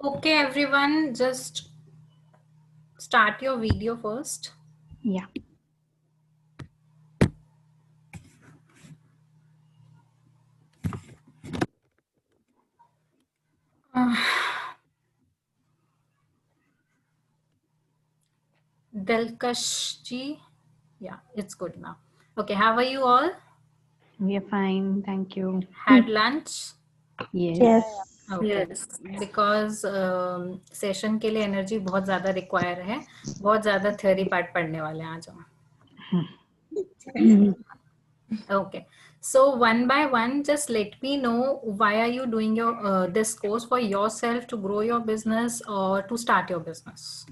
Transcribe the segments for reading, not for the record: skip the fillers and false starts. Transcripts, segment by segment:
Okay, everyone, just start your video first. Yeah. Delkash ji, yeah, it's good now. Okay, how are you all? We are fine. Thank you. Had lunch? Yes. Yes. Okay, because session के लिए energy बहुत ज्यादा require है, बहुत ज्यादा theory part पढ़ने वाले हैं आज हम. Okay, so one by one, just let me know why are you doing your this course for yourself to grow your business or to start your business?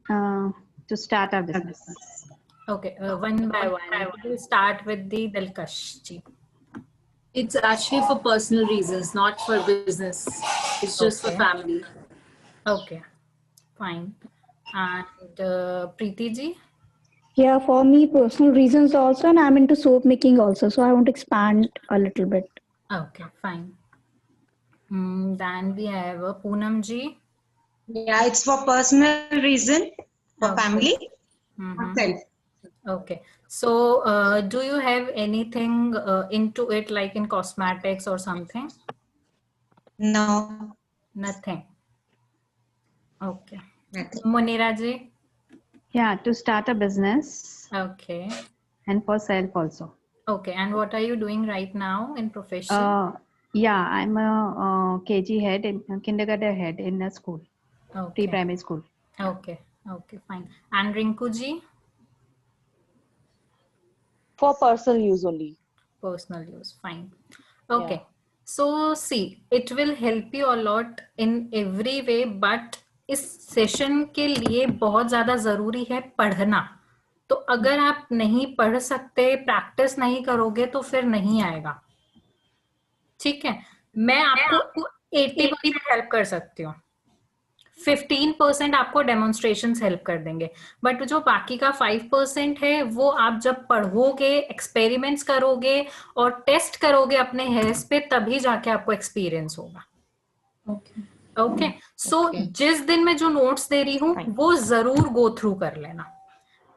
To start our business. Okay, one by one. We'll start with the Dilkash ji. It's actually for personal reasons, not for business. It's just Okay. for family. Okay, fine. And Preeti ji? Yeah, for me, personal reasons also, and I'm into soap making also, so I want to expand a little bit. Okay, fine. Then we have Poonam ji. Yeah, it's for personal reason, for Okay. family, Mhm. self. Okay, so do you have anything into it, like in cosmetics or something? No, Nothing. Okay. nothing. Munira ji? Yeah, to start a business Okay. and for self also. Okay, and what are you doing right now in profession? Yeah, I'm a KG head in kindergarten head in a school, Okay. pre-primary school. Okay. Okay, fine. And Rinku ji? For personal use only. Personal use, fine. Okay. So see, it will help you a lot in every way, but इस session के लिए बहुत ज्यादा जरूरी है पढ़ना. तो अगर आप नहीं पढ़ सकते, प्रैक्टिस नहीं करोगे तो फिर नहीं आएगा. ठीक है, मैं आपको 80% हेल्प कर सकती हूँ, 15% आपको डेमोन्स्ट्रेशंस हेल्प कर देंगे, बट जो बाकी का 5% है वो आप जब पढ़ोगे, एक्सपेरिमेंट्स करोगे और टेस्ट करोगे अपने हेयर्स पे, तभी जाके आपको एक्सपीरियंस होगा. ओके, सो जिस दिन मैं जो नोट्स दे रही हूँ वो जरूर गो थ्रू कर लेना.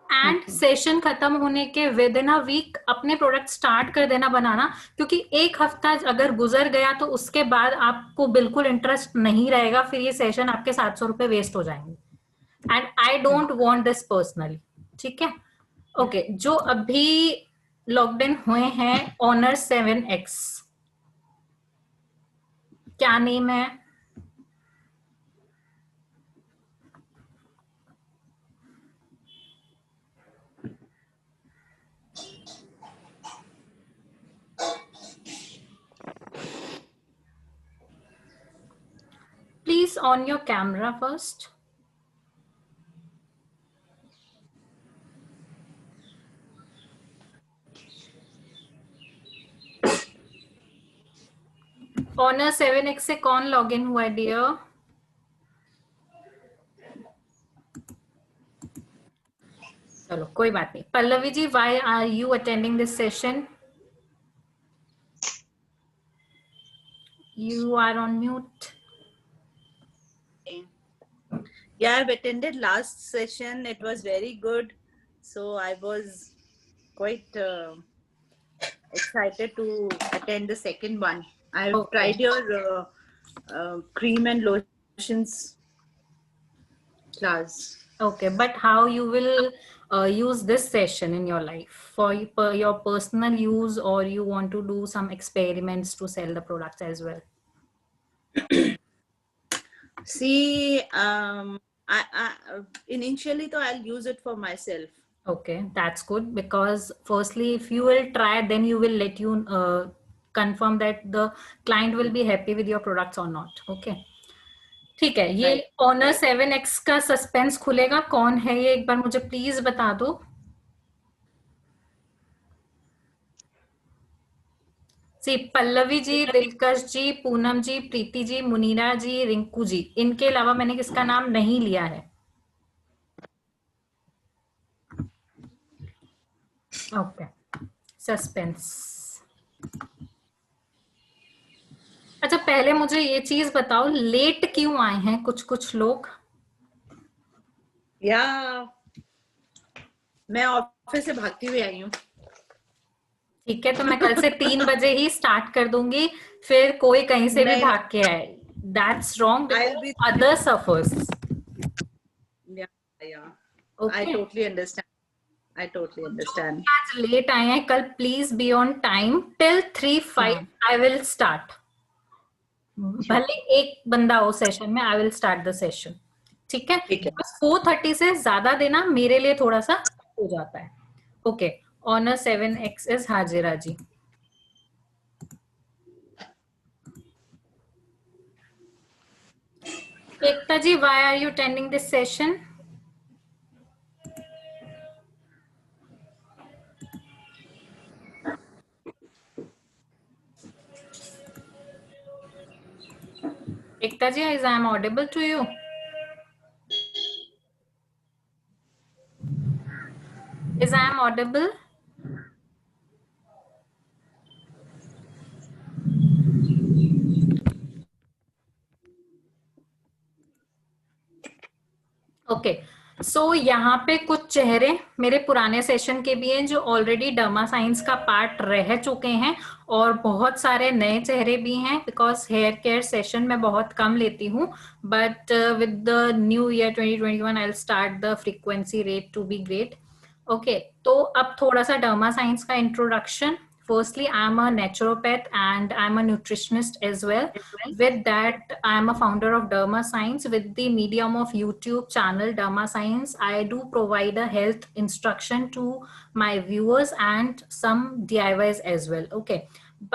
एंड सेशन खत्म होने के विद इन अ वीक अपने प्रोडक्ट स्टार्ट कर देना बनाना, क्योंकि एक हफ्ता अगर गुजर गया तो उसके बाद आपको बिल्कुल इंटरेस्ट नहीं रहेगा, फिर ये सेशन आपके 700 रुपए वेस्ट हो जाएंगे. And I don't want this personally. ठीक है. ओके, जो अभी लॉक्ड इन हुए हैं, ऑनर 7X, क्या नेम है? Please on your camera first. Honor 7X से कौन लॉग इन हुआ है डियर? चलो कोई बात नहीं. Pallavi ji, why are you attending this session? You are on mute. Yeah, I've attended last session. It was very good. So I was quite excited to attend the second one. I've tried your cream and lotions class. Okay, but how you will use this session in your life for your personal use, or you want to do some experiments to sell the products as well? See, initially, though, I'll use it for myself. Okay, that's good, because firstly, if you will try, then you will let you confirm that the client will be happy with your products or not. Okay. ठीक है. ये honour 7X का suspense खुलेगा. कौन है ये, एक बार मुझे प्लीज बता दो. सी, पल्लवी जी, दिलकश जी, पूनम जी, प्रीति जी, मुनीरा जी, रिंकू जी, इनके अलावा मैंने किसका नाम नहीं लिया है. Okay, suspense. अच्छा, पहले मुझे ये चीज बताओ, लेट क्यों आए हैं कुछ कुछ लोग? या मैं ऑफिस से भागती हुई आई हूँ। ठीक है, तो मैं कल से 3 बजे ही स्टार्ट कर दूंगी, फिर कोई कहीं से भी नहीं, भाग के आए, that's wrong, I'll be- other suffers. Yeah. Okay. I totally understand. I totally understand. आज लेट आए हैं, कल please be on time till 3:05. I will start. भले एक बंदा हो सेशन में, आई विल स्टार्ट द सेशन. ठीक है, ठीक है। बस 4:30 से ज्यादा देना मेरे लिए थोड़ा सा हो जाता है. Okay, Honor 7x is Hajira ji. Ekta ji, why are you attending this session? Ekta ji, is I am audible to you? Is I am audible? Okay, so यहाँ पे कुछ चेहरे मेरे पुराने सेशन के भी हैं जो ऑलरेडी डर्मा साइंस का पार्ट रह चुके हैं, और बहुत सारे नए चेहरे भी हैं, बिकॉज हेयर केयर सेशन मैं बहुत कम लेती हूँ, but with the new year 2021 I will start the frequency rate to be great. Okay, तो अब थोड़ा सा डर्मा साइंस का introduction. Firstly, I'm a naturopath and I'm a nutritionist as well. With that, I'm a founder of Derma Science. With the medium of YouTube channel Derma Science, I do provide a health instruction to my viewers and some DIYs as well. Okay,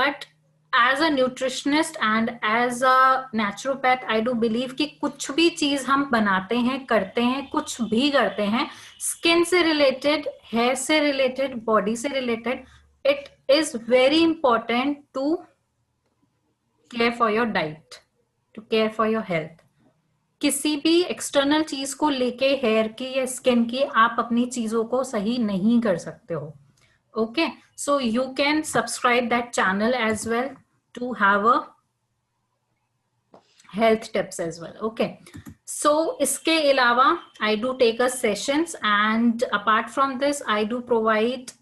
but as a nutritionist and as a naturopath, I do believe कि कुछ भी चीज हम बनाते हैं, करते हैं, कुछ भी करते हैं, स्किन से रिलेटेड, हेयर से रिलेटेड, बॉडी से related, it is very important to care for your diet, to care for your health. किसी भी एक्सटर्नल चीज को लेके, हेयर की या स्किन की, आप अपनी चीजों को सही नहीं कर सकते हो. Okay, so you can subscribe that channel as well to have a health tips as well. Okay, so इसके अलावा I do take a sessions, and apart from this I do provide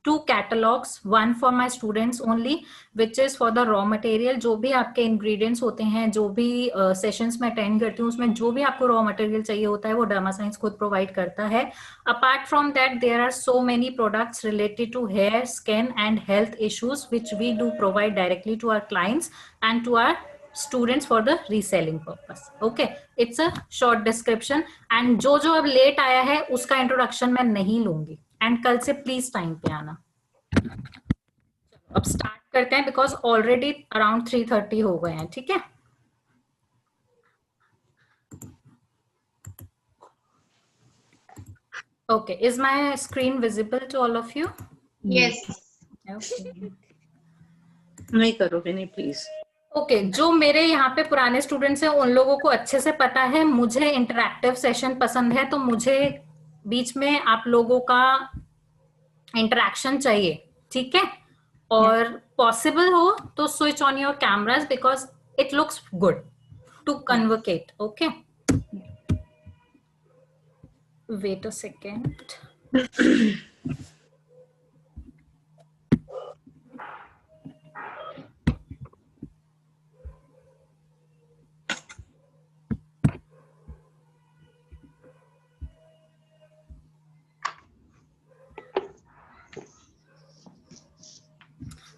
2 catalogs, one for my students only, which is for the raw material. जो भी आपके ingredients होते हैं, जो भी sessions में attend करती हूँ, उसमें जो भी आपको raw material चाहिए होता है, वो Derma Science खुद provide करता है. Apart from that, there are so many products related to hair, skin and health issues, which we do provide directly to our clients and to our students for the reselling purpose. Okay, it's a short description, and जो अब late आया है उसका introduction मैं नहीं लूंगी, and कल से प्लीज टाइम पे आना. अब स्टार्ट करते हैं, बिकॉज ऑलरेडी अराउंड 3:30 हो गए हैं. ठीक है, okay, is my screen visible to all of you? Yes. नहीं करो नहीं प्लीज. ओके, जो मेरे यहाँ पे पुराने स्टूडेंट्स हैं उन लोगों को अच्छे से पता है मुझे इंटरैक्टिव सेशन पसंद है, तो मुझे बीच में आप लोगों का इंटरैक्शन चाहिए. ठीक है, और पॉसिबल हो तो switch on your cameras, because it looks good to conversate. Okay, wait a second.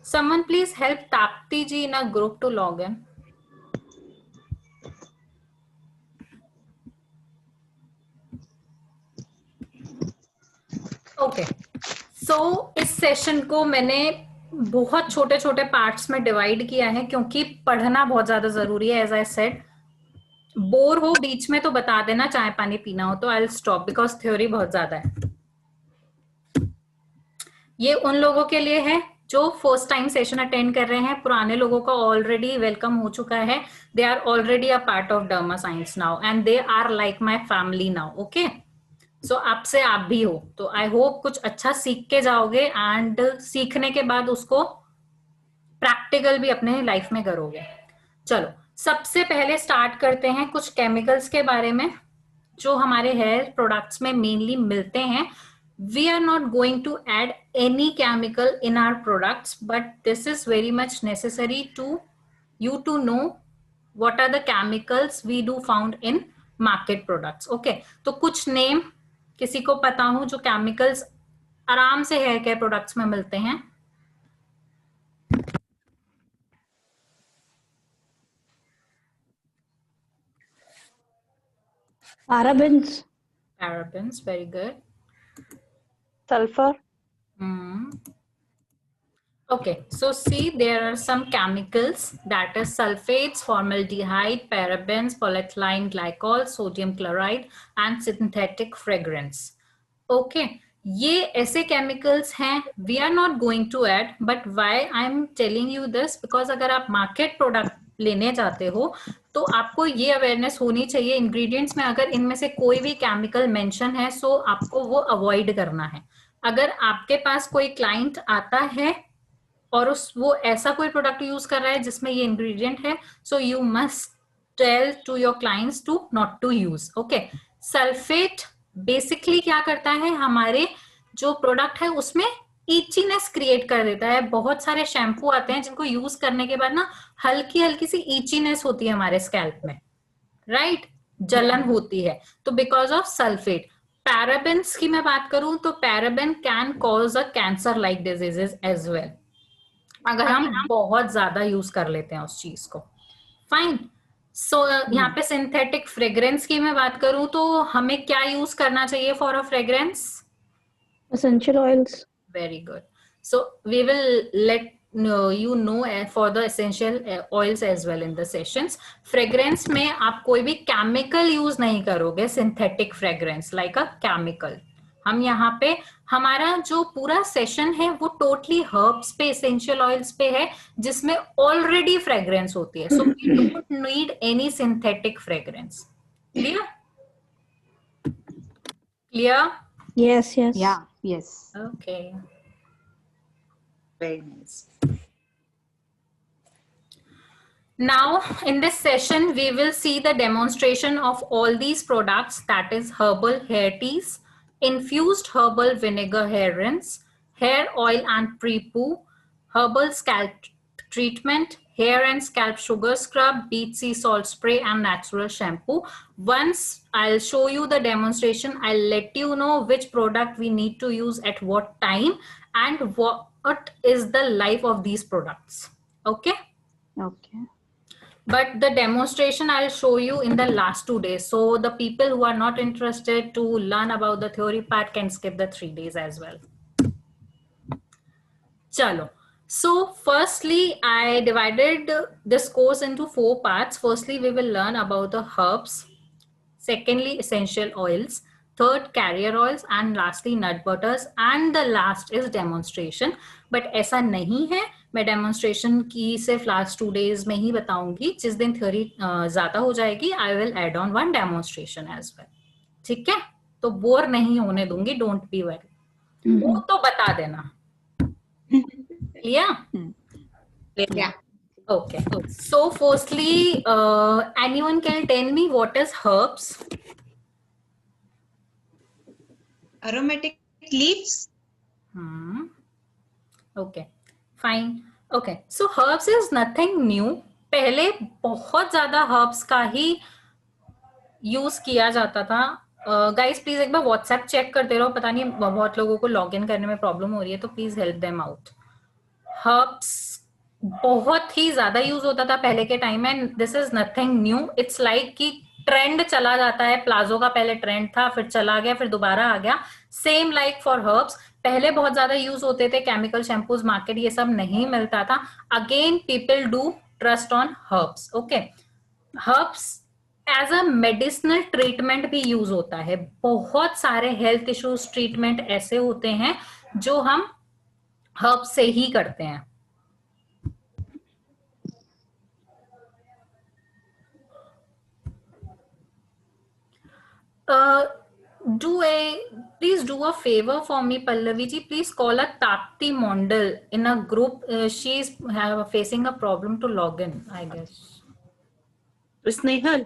Someone please help Tapti ji in a group to log in. Okay, so इस सेशन को मैंने बहुत छोटे छोटे पार्ट्स में डिवाइड किया है, क्योंकि पढ़ना बहुत ज्यादा जरूरी है. एज आई सेड, बोर हो बीच में तो बता देना, चाय पानी पीना हो तो I will stop, because theory बहुत ज्यादा है. ये उन लोगों के लिए है जो फर्स्ट टाइम सेशन अटेंड कर रहे हैं. पुराने लोगों का ऑलरेडी वेलकम हो चुका है. They are already a part of Derma Science now, and they are like my family now. Okay, so आपसे आप भी हो, तो आई होप कुछ अच्छा सीख के जाओगे, एंड सीखने के बाद उसको प्रैक्टिकल भी अपने लाइफ में करोगे. चलो सबसे पहले स्टार्ट करते हैं कुछ केमिकल्स के बारे में जो हमारे हेयर प्रोडक्ट्स में मेनली मिलते हैं. We are not going to add any chemical in our products, but this is very much necessary to you to know what are the chemicals we do found in market products. Okay, तो कुछ name किसी को पता हो जो chemicals आराम से hair care products में मिलते हैं? Parabens. Parabens, very good. Sulfur. Okay, so see, there are some chemicals that is sulfates, formaldehyde, parabens, polyethylene glycol, sodium chloride and synthetic fragrance. Okay, ये ऐसे chemicals हैं. We are not going to add, but why I'm telling you this? Because अगर आप market product लेने जाते हो तो आपको ये अवेयरनेस होनी चाहिए इंग्रेडिएंट्स में अगर इनमें से कोई भी केमिकल मेंशन है सो आपको वो अवॉइड करना है. अगर आपके पास कोई क्लाइंट आता है और वो ऐसा कोई प्रोडक्ट यूज कर रहा है जिसमें ये इंग्रेडिएंट है, so you must tell to your clients to not to use. Okay, sulphate basically क्या करता है, हमारे जो प्रोडक्ट है उसमें ईचीनेस क्रिएट कर देता है. बहुत सारे शैम्पू आते हैं जिनको यूज करने के बाद ना हल्की हल्की सी ईचीनेस होती है हमारे स्कैल्प में, राइट? जलन होती है, तो बिकॉज ऑफ सल्फेट. पैराबेन्स की मैं बात करूं तो paraben can cause a cancer like diseases as well अगर हम बहुत ज्यादा यूज कर लेते हैं उस चीज को. फाइन. सो यहाँ पे सिंथेटिक फ्रेग्रेंस की मैं बात करूं तो हमें क्या यूज करना चाहिए for a fragrance? Essential oils. Very good. So we will let you know for the essential oils as well in the sessions. Fragrance में आप कोई भी chemical use नहीं करोगे. Synthetic fragrance like a chemical. हम यहाँ पे हमारा जो पूरा सेशन है वो टोटली हर्ब्स पे, एसेंशियल ऑयल्स पे है जिसमें ऑलरेडी फ्रेग्रेंस होती है. So we don't need any synthetic fragrance. Clear? Clear? Yes, yes. Yeah, yes. Okay. Very nice. Now, in this session, we will see the demonstration of all these products, that is herbal hair teas, infused herbal vinegar hair rinse, hair oil and pre-poo, herbal scalp treatment, hair and scalp sugar scrub, beet sea salt spray and natural shampoo. Once I'll show you the demonstration, I'll let you know which product we need to use at what time and what is the life of these products. Okay? Okay. But the demonstration I'll show you in the last 2 days. So the people who are not interested to learn about the theory part can skip the 3 days as well. Chalo. So firstly, I divided this course into 4 parts. Firstly, we will learn about the herbs. Secondly, essential oils. Third, carrier oils. And lastly, nut butters. And the last is demonstration. But ऐसा नहीं है, मैं demonstration की सिर्फ last 2 days में ही बताऊंगी. जिस दिन theory ज़्यादा हो जाएगी, I will add on one demonstration as well. ठीक है? तो बोर नहीं होने दूंगी. Don't be worried. वो तो बता देना. Yeah. Yeah. Okay. So firstly, anyone can tell me what is herbs? Aromatic leaves. Okay. Fine. Okay. So herbs is nothing new. पहले बहुत ज्यादा herbs का ही यूज किया जाता था. गाइस प्लीज एक बार व्हाट्सएप चेक करते रहो. पता नहीं बहुत लोगों को लॉग इन करने में प्रॉब्लम हो रही है, तो please help them out. Herbs बहुत ही ज्यादा यूज होता था पहले के टाइम में. This is nothing new. It's like कि ट्रेंड चला जाता है. प्लाजो का पहले ट्रेंड था, फिर चला गया, फिर दोबारा आ गया. Same like for herbs. पहले बहुत ज्यादा यूज होते थे केमिकल शैम्पूज, मार्केट ये सब नहीं मिलता था. Again people do trust on herbs. Okay, herbs as a medicinal treatment भी यूज होता है. बहुत सारे हेल्थ इश्यूज ट्रीटमेंट ऐसे होते हैं जो हम हर्ब से ही करते हैं. Please do a favor for me, Pallavi ji. Please call a Tapti Mondal in a group. She's facing a problem to log in, I guess. Snehal?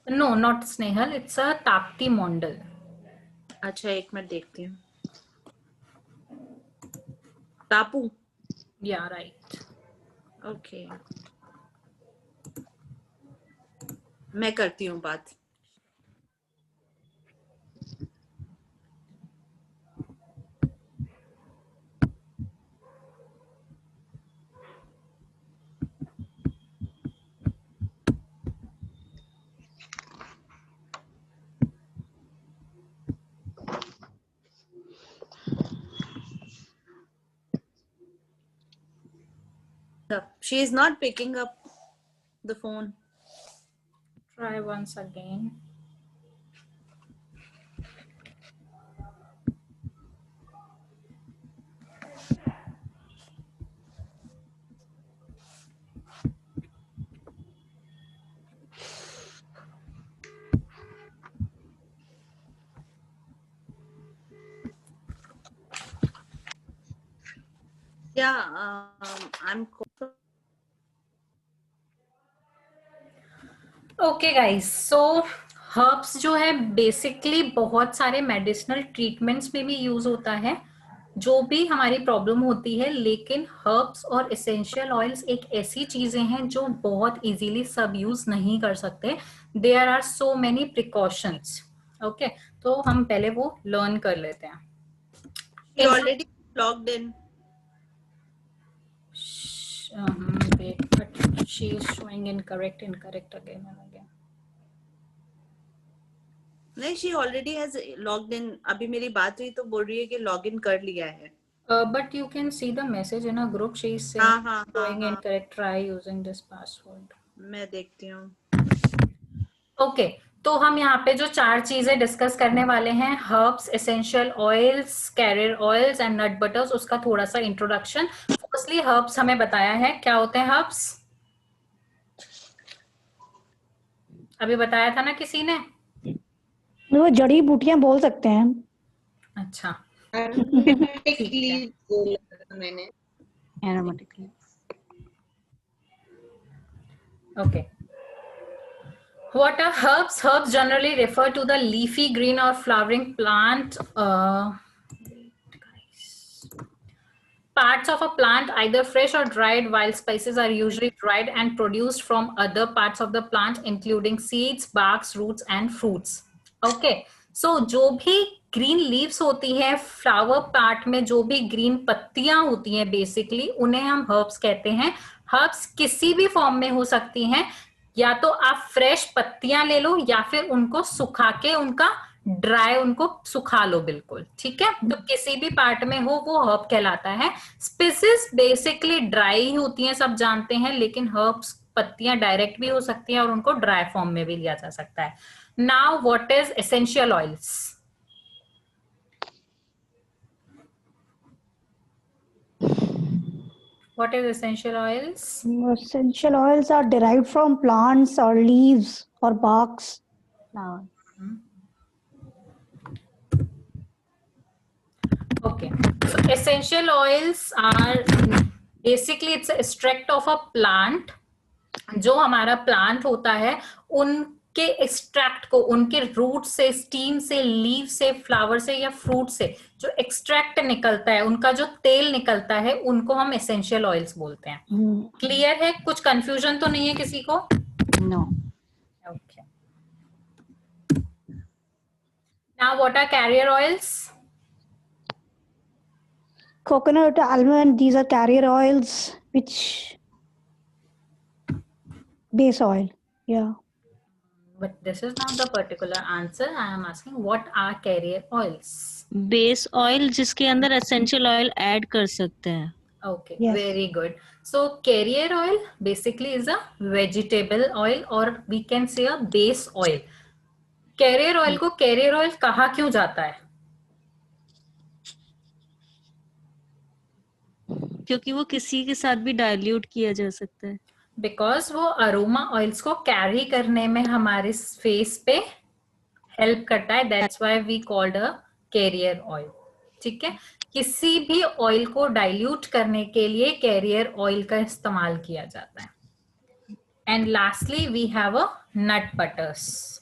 No, not Snehal. It's a Tapti Mondal. अच्छा, एक minute देखती हूँ. तापू. Yeah, right. Okay, मैं करती हूँ बात. She is not picking up the phone. Try once again. Yeah, I'm. Okay guys, so herbs जो है बेसिकली बहुत सारे मेडिसिनल ट्रीटमेंट्स में भी यूज होता है, जो भी हमारी प्रॉब्लम होती है. लेकिन हर्ब्स और एसेंशियल ऑयल्स एक ऐसी चीजें हैं जो बहुत इजीली सब यूज नहीं कर सकते. There are so many precautions. Okay, तो हम पहले वो लर्न कर लेते हैं. She already logged in. Wait, but she is showing incorrect again and again. नहीं, she already has logged in. अभी मेरी बात हुई तो बोल रही है कि लॉगिन कर लिया है. But you can see the message in a group. She is saying हाँ. incorrect. Try using this password. मैं देखती हूँ. ओके, तो हम यहाँ पे जो 4 चीजें डिस्कस करने वाले हैं, herbs, essential oils, carrier oils and nut butters, उसका थोड़ा सा इंट्रोडक्शन. फर्स्टली हर्ब्स हमें बताया है क्या होते हैं हर्ब्स. अभी बताया था ना किसी ने. वो जड़ी बूटियां बोल सकते हैं. अच्छा, Aromatic leaves बोला था मैंने. Aromatic leaves. okay. What are herbs? Herbs generally refer to the leafy green or flowering plant. Parts of a plant, either fresh or dried, while spices are usually dried and produced from other parts of the plant, including seeds, barks, roots, and fruits. Okay, so जो भी green leaves होती है, flower part में जो भी green पत्तियां होती हैं, basically उन्हें हम herbs कहते हैं. Herbs किसी भी form में हो सकती हैं, या तो आप फ्रेश पत्तियां ले लो या फिर उनको सुखा के उनका ड्राई, उनको सुखा लो बिल्कुल. ठीक है, तो किसी भी पार्ट में हो वो हर्ब कहलाता है. स्पीसीज बेसिकली ड्राई ही होती हैं, सब जानते हैं, लेकिन हर्ब्स पत्तियां डायरेक्ट भी हो सकती हैं और उनको ड्राई फॉर्म में भी लिया जा सकता है. Now what is essential oils? What is essential oils? Essential oils are derived from plants or leaves or barks. Flowers. Okay, so essential oils are basically it's a extract of a plant. जो हमारा plant होता है उनके extract को, उनके root से, steam से, leave से, फ्लावर से या फ्रूट से जो एक्सट्रैक्ट निकलता है, उनका जो तेल निकलता है, उनको हम एसेंशियल ऑयल्स बोलते हैं. क्लियर है? कुछ कंफ्यूजन तो नहीं है किसी को? No. Okay. Now what are carrier oils? Coconut, almond, these are carrier oils, which base oil. Yeah. But this is not the particular answer. I am asking what are carrier oils? Base oil जिसके अंदर essential oil add कर सकते हैं. Okay, Yes. very good. So carrier oil basically is a vegetable oil or we can say a base oil. Carrier oil को carrier oil कहा क्यों जाता है? क्योंकि वो किसी के साथ भी डाइल्यूट किया जा सकता है. Because वो अरोमा ऑयल्स को कैरी करने में हमारे फेस पे हेल्प करता है. That's why we called a carrier oil. ठीक है, किसी भी ऑयल को डाइल्यूट करने के लिए कैरियर ऑयल का इस्तेमाल किया जाता है. And lastly, we have a nut butters.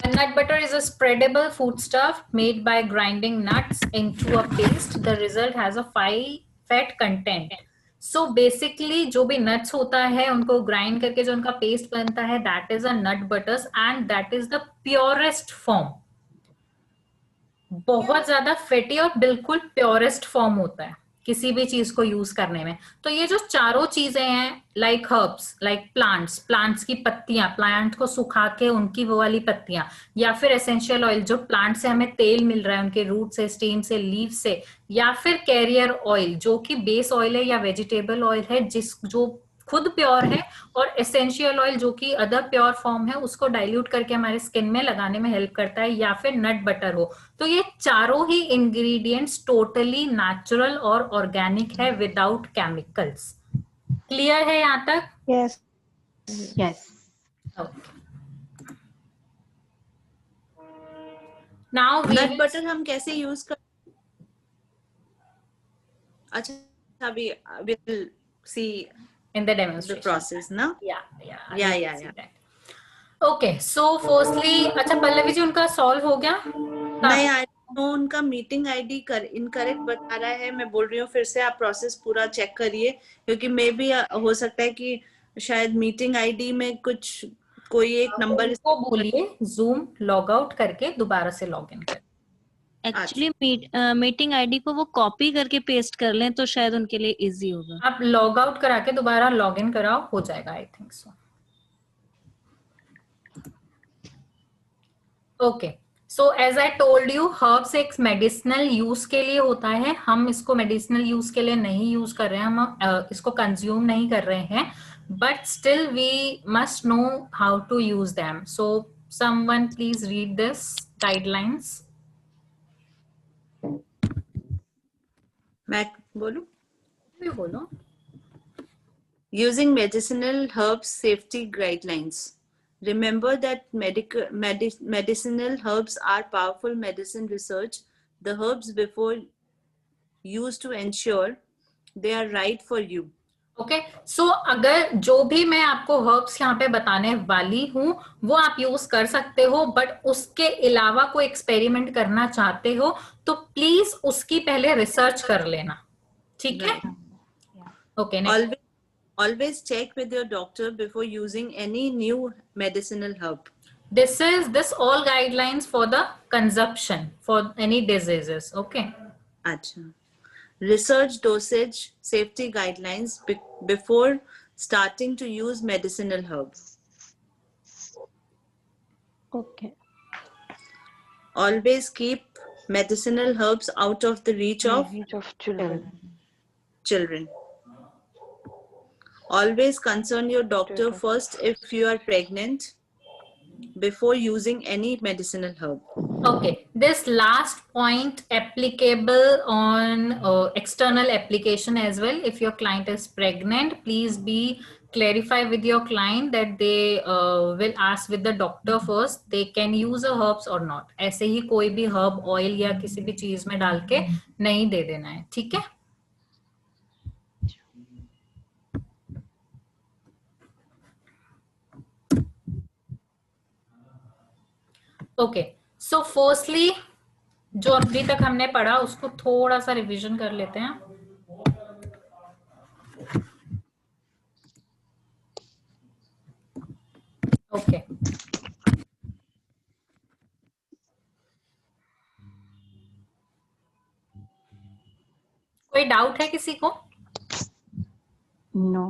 A nut butter is a spreadable foodstuff made by grinding nuts into a paste. The result has a high fat content. So basically जो भी nuts होता है उनको grind करके जो उनका paste बनता है, that is a nut butters and that is the purest form. बहुत ज्यादा फैटी और बिल्कुल प्योरेस्ट फॉर्म होता है किसी भी चीज को यूज करने में. तो ये जो चारों चीजें हैं, लाइक हर्ब्स, लाइक प्लांट्स की पत्तियां, प्लांट को सुखा के उनकी वो वाली पत्तियां, या फिर एसेंशियल ऑयल जो प्लांट से हमें तेल मिल रहा है उनके रूट से, स्टेम से, लीव से, या फिर कैरियर ऑयल जो कि बेस ऑयल है या वेजिटेबल ऑयल है जो खुद प्योर है, और एसेंशियल ऑयल जो कि अदर प्योर फॉर्म है उसको डाइल्यूट करके हमारे स्किन में लगाने में हेल्प करता है, या फिर नट बटर हो. तो ये चारों ही इंग्रेडिएंट्स टोटली नेचुरल और ऑर्गेनिक है विदाउट केमिकल्स. क्लियर है यहाँ तक? Yes. Yes. Now nut butter हम कैसे यूज कर? अच्छा, अभी we'll see in the the demonstration process, na? yeah. Okay, so firstly, अच्छा पल्लवी जी उनका सॉल्व हो गया? नहीं, आई नो उनका मीटिंग आईडी इनकरेक्ट बता रहा है. मैं बोल रही हूँ फिर से आप प्रोसेस पूरा चेक करिए, क्योंकि मे भी हो सकता है कि शायद मीटिंग आईडी में कुछ कोई एक नंबर को बोलिए जूम लॉग आउट करके दोबारा से लॉग इन करें. एक्चुअली मीटिंग आईडी को वो कॉपी करके पेस्ट कर लें तो शायद उनके लिए इजी होगा. आप लॉग आउट करा के दोबारा लॉग इन कराओ, हो जाएगा I think so. Okay, so as I told you, herbs एक मेडिसिनल यूज के लिए होता है. हम इसको मेडिसिनल यूज के लिए नहीं यूज कर रहे हैं, हम इसको कंज्यूम नहीं कर रहे हैं, but still we must know how to use them. So someone please read this guidelines. मैं बोलूं? बोलो. Using medicinal herbs safety guidelines. Remember that medicinal herbs are powerful medicine research. The herbs before used to ensure they are right for you. Okay, so अगर जो भी मैं आपको herbs यहाँ पे बताने वाली हूँ वो आप यूज कर सकते हो, बट उसके अलावा कोई एक्सपेरिमेंट करना चाहते हो तो प्लीज उसकी पहले रिसर्च कर लेना, ठीक है? Okay, Always check with your doctor before using any new medicinal herb. This all guidelines for the consumption for any diseases. Okay. Achha. Research dosage safety guidelines before starting to use medicinal herbs. Okay. Always keep medicinal herbs out of the reach of children. Always consult your doctor first if you are pregnant before using any medicinal herb. Okay, this last point applicable on external application as well. If your client is pregnant, please clarify with your client that they will ask with the doctor first they can use a herbs or not. ऐसे ही कोई भी herb oil या किसी भी चीज में डाल के नहीं दे देना है, ठीक है? ओके, सो फर्स्टली जो अभी तक हमने पढ़ा उसको थोड़ा सा रिवीजन कर लेते हैं. ओके, कोई डाउट है किसी को? No.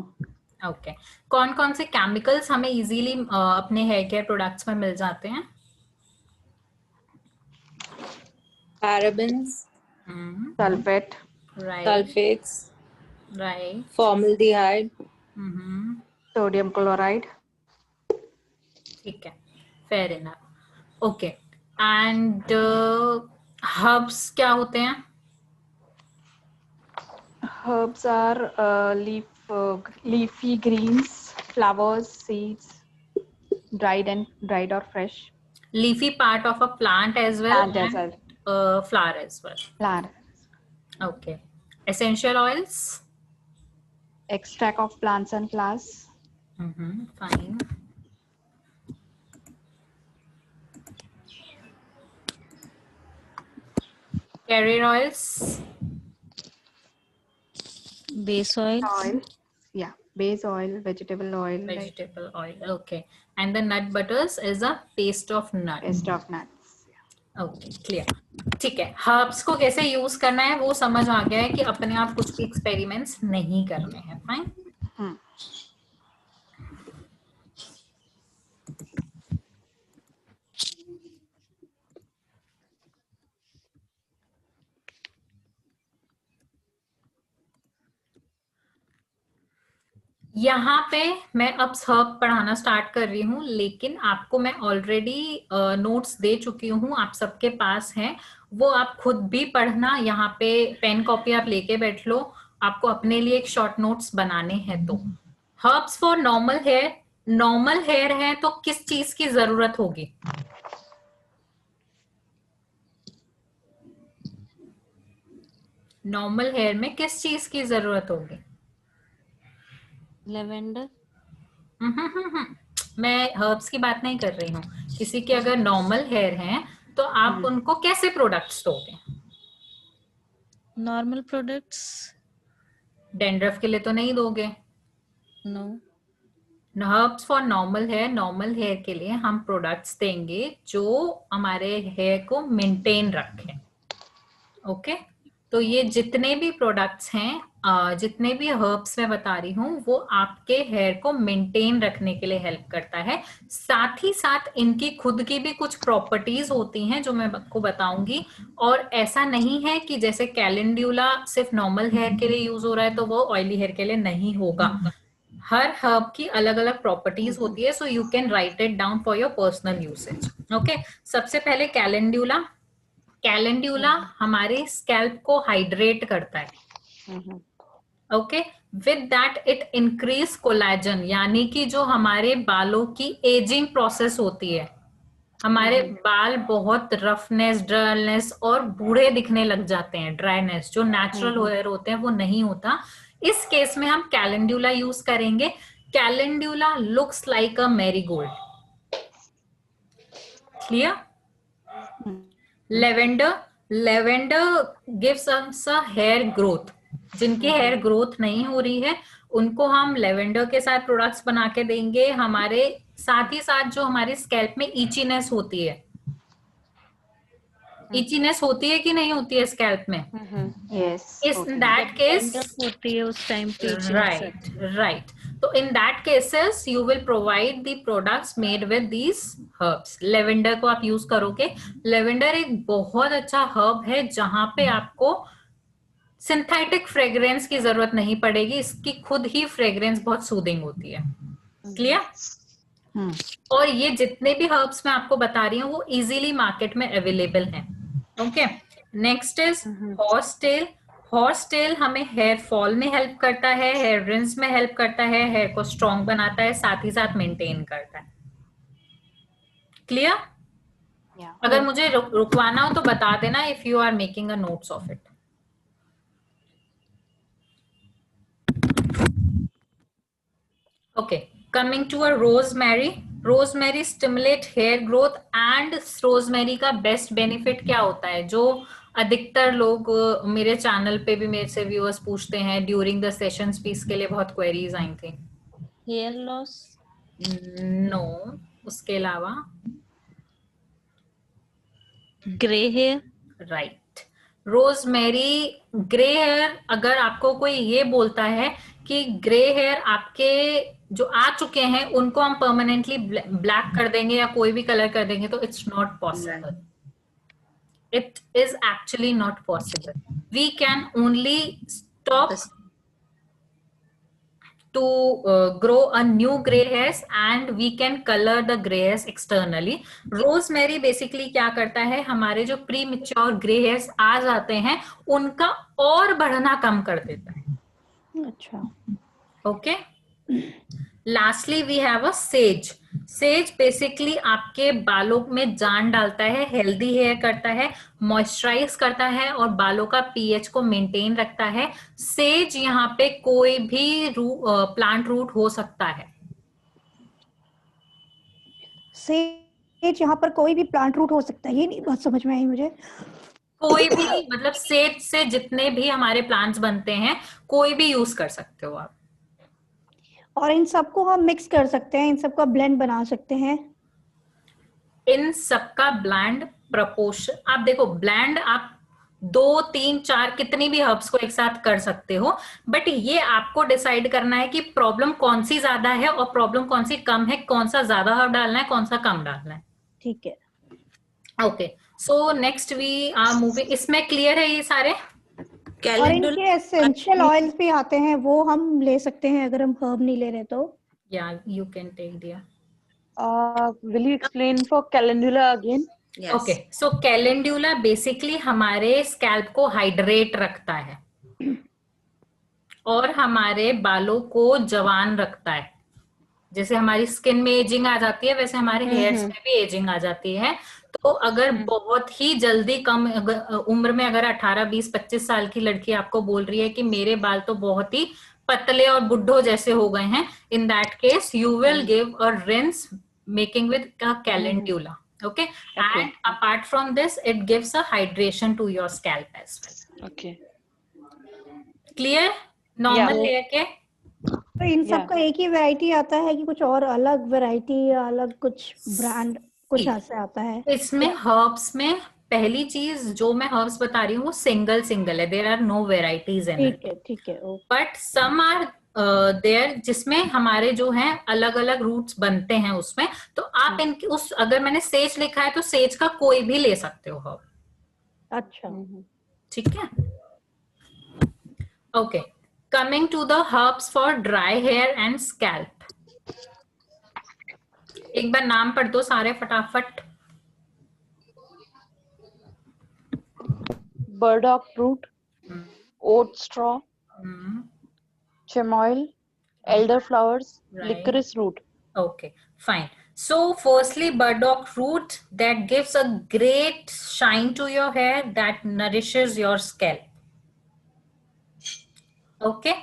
ओके, कौन कौन से केमिकल्स हमें इजीली अपने हेयर केयर प्रोडक्ट्स में मिल जाते हैं? Parabens, Sulfate. Right. sulfates, Right. formaldehyde. Sodium chloride. ठीक है, fair enough. Okay. And herbs क्या होते हैं? Herbs are leafy greens, flowers, seeds, dried or fresh. Leafy part of a plant as well. Plant as well. Flower as well. Plant. Okay. Essential oils. Extract of plants and flowers. Fine. Carrier oils. Base oil. Oil. Yeah, base oil, vegetable oil, like Vegetable oil. Okay. And the nut butters is a paste of nut. paste of nuts. Okay clear. ठीक है, herbs को कैसे use करना है वो समझ आ गया है कि अपने आप कुछ भी एक्सपेरिमेंट्स नहीं करने हैं. फाइन. यहाँ पे मैं अब हर्ब पढ़ाना स्टार्ट कर रही हूँ, लेकिन आपको मैं ऑलरेडी नोट्स दे चुकी हूँ, आप सबके पास हैं, वो आप खुद भी पढ़ना. यहाँ पे पेन कॉपी आप लेके बैठ लो, आपको अपने लिए एक शॉर्ट नोट्स बनाने हैं. तो हर्ब्स फॉर नॉर्मल हेयर है तो किस चीज की जरूरत होगी? नॉर्मल हेयर में किस चीज की जरूरत होगी? लेवेंडर. मैं हर्ब्स की बात नहीं कर रही हूँ. किसी के अगर नॉर्मल हेयर हैं तो आप उनको कैसे प्रोडक्ट्स दोगे? Normal products. डेंड्रफ के लिए तो नहीं दोगे. No. Herbs for normal hair के लिए हम प्रोडक्ट्स देंगे जो हमारे हेयर को मेंटेन रखें. ओके. तो ये जितने भी प्रोडक्ट्स हैं, जितने भी हर्ब्स मैं बता रही हूँ, वो आपके हेयर को मेंटेन रखने के लिए हेल्प करता है. साथ ही साथ इनकी खुद की भी कुछ प्रॉपर्टीज होती हैं जो मैं आपको बताऊंगी. और ऐसा नहीं है कि जैसे कैलेंड्यूला सिर्फ नॉर्मल हेयर के लिए यूज हो रहा है तो वो ऑयली हेयर के लिए नहीं होगा. हर हर्ब की अलग अलग प्रॉपर्टीज होती है. So you can write it down for your personal usage. Okay. सबसे पहले कैलेंड्यूला हमारे स्कैल्प को हाइड्रेट करता है. Okay. With that it increase collagen, यानी कि जो हमारे बालों की एजिंग प्रोसेस होती है, हमारे बाल बहुत रफनेस, डलनेस और बूढ़े दिखने लग जाते हैं, ड्राईनेस, जो नेचुरल हेयर होते हैं वो नहीं होता. इस केस में हम कैलेंड्यूला यूज करेंगे. Calendula looks like a marigold. Clear? Lavender gives us a hair growth. जिनकी हेयर ग्रोथ नहीं हो रही है उनको हम लेवेंडर के साथ प्रोडक्ट्स बना के देंगे. हमारे साथ ही साथ जो हमारे स्कैल्प में ईचीनेस होती है, इचीनेस होती है कि नहीं होती है स्कैल्प में? Yes. इन दैट केस होती है उस टाइम पे. राइट. तो in that cases you will provide the products made with these herbs. Lavender को आप यूज करोगे. लेवेंडर एक बहुत अच्छा हर्ब है जहां पे आपको सिंथेटिक फ्रेग्रेंस की जरूरत नहीं पड़ेगी. इसकी खुद ही फ्रेग्रेंस बहुत सूदिंग होती है. क्लियर? और ये जितने भी हर्ब्स मैं आपको बता रही हूँ वो इजीली मार्केट में अवेलेबल हैं. Okay. Next is horsetail. Horsetail हमें हेयर फॉल में हेल्प करता है, हेयर रिंस में हेल्प करता है, हेयर को स्ट्रॉन्ग बनाता है, साथ ही साथ मेंटेन करता है. क्लियर? अगर मुझे रुकवाना हो तो बता देना if you are making a notes of it. Okay, coming to a rosemary. Rosemary stimulate hair growth. And rosemary का बेस्ट बेनिफिट क्या होता है, जो अधिकतर लोग मेरे चैनल पे भी मेरे से व्यूअर्स पूछते हैं, ड्यूरिंग द सेशंस भी इसके लिए बहुत क्वेरीज आई थी. Hair loss. नो, उसके अलावा grey hair. Right. Rosemary grey hair, अगर आपको कोई ये बोलता है कि ग्रे हेयर आपके जो आ चुके हैं उनको हम परमानेंटली ब्लैक कर देंगे या कोई भी कलर कर देंगे, तो it's not possible. It is actually not possible. We can only stop to grow a new gray hairs and we can color the gray hairs externally. Rosemary basically क्या करता है, हमारे जो प्री मैच्योर ग्रे हेयर्स आ जाते हैं उनका और बढ़ना कम कर देता है. अच्छा. Okay. Lastly we have a sage. Sage basically आपके बालों में जान डालता है, हेल्दी हेयर करता है, मॉइस्चराइज करता है और बालों का पीएच को मेंटेन रखता है. सेज यहाँ पे कोई भी प्लांट रूट हो सकता है. सेज यहाँ पर कोई भी प्लांट रूट हो सकता है, ये नहीं बात समझ में आई मुझे। कोई भी मतलब सेज से जितने भी हमारे प्लांट्स बनते हैं कोई भी यूज कर सकते हो आप। और इन सबको हम मिक्स कर सकते हैं, इन सबका ब्लेंड बना सकते हैं। इन सबका ब्लेंड प्रपोर्शन, आप देखो ब्लेंड आप 2, 3, 4 कितनी भी हर्ब्स को एक साथ कर सकते हो, बट ये आपको डिसाइड करना है कि प्रॉब्लम कौन सी ज्यादा है और प्रॉब्लम कौन सी कम है, कौन सा ज्यादा हर्ब डालना है, कौन सा कम डालना है। ठीक है। Okay, so next we are moving, इसमें क्लियर है ये सारे? और इनके एसेंशियल ऑयल्स भी आते हैं, वो हम ले सकते हैं अगर हम हर्ब नहीं ले रहे तो। या यू कैन टेक दिया। Will you explain for calendula again? Yes. Okay, so calendula basically हमारे स्कैल्प को हाइड्रेट रखता है और हमारे बालों को जवान रखता है। जैसे हमारी स्किन में एजिंग आ जाती है वैसे हमारे हेयर्स में भी एजिंग आ जाती है। तो अगर बहुत ही जल्दी कम उम्र में अगर 18, 20, 25 साल की लड़की आपको बोल रही है कि मेरे बाल तो बहुत ही पतले और बुड्ढों जैसे हो गए हैं, in that case you will give a rinse making with calendula. Okay, and apart from this it gives a hydration to your scalp as well. Okay. Clear? Normal hair के तो इन सब का एक ही वैरायटी आता है कि कुछ और अलग वैरायटी या अलग कुछ ब्रांड कुछ ऐसे आता है? इसमें हर्ब्स में पहली चीज जो मैं हर्ब्स बता रही हूँ वो सिंगल है, there are no varieties in it. ठीक है। बट सम आर देयर जिसमें हमारे जो हैं अलग अलग रूट्स बनते हैं उसमें। तो आप इनकी उस अगर मैंने सेज लिखा है तो सेज का कोई भी ले सकते हो हर्ब। अच्छा, ठीक है। Okay, coming to the herbs for dry hair and scalp. एक बार नाम पढ़ दो सारे फटाफट। Burdock root, oat straw, chamoil, elderflowers, Right. licorice root. Okay, fine. So firstly, burdock root that gives a great shine to your hair, that nourishes your scalp. Okay,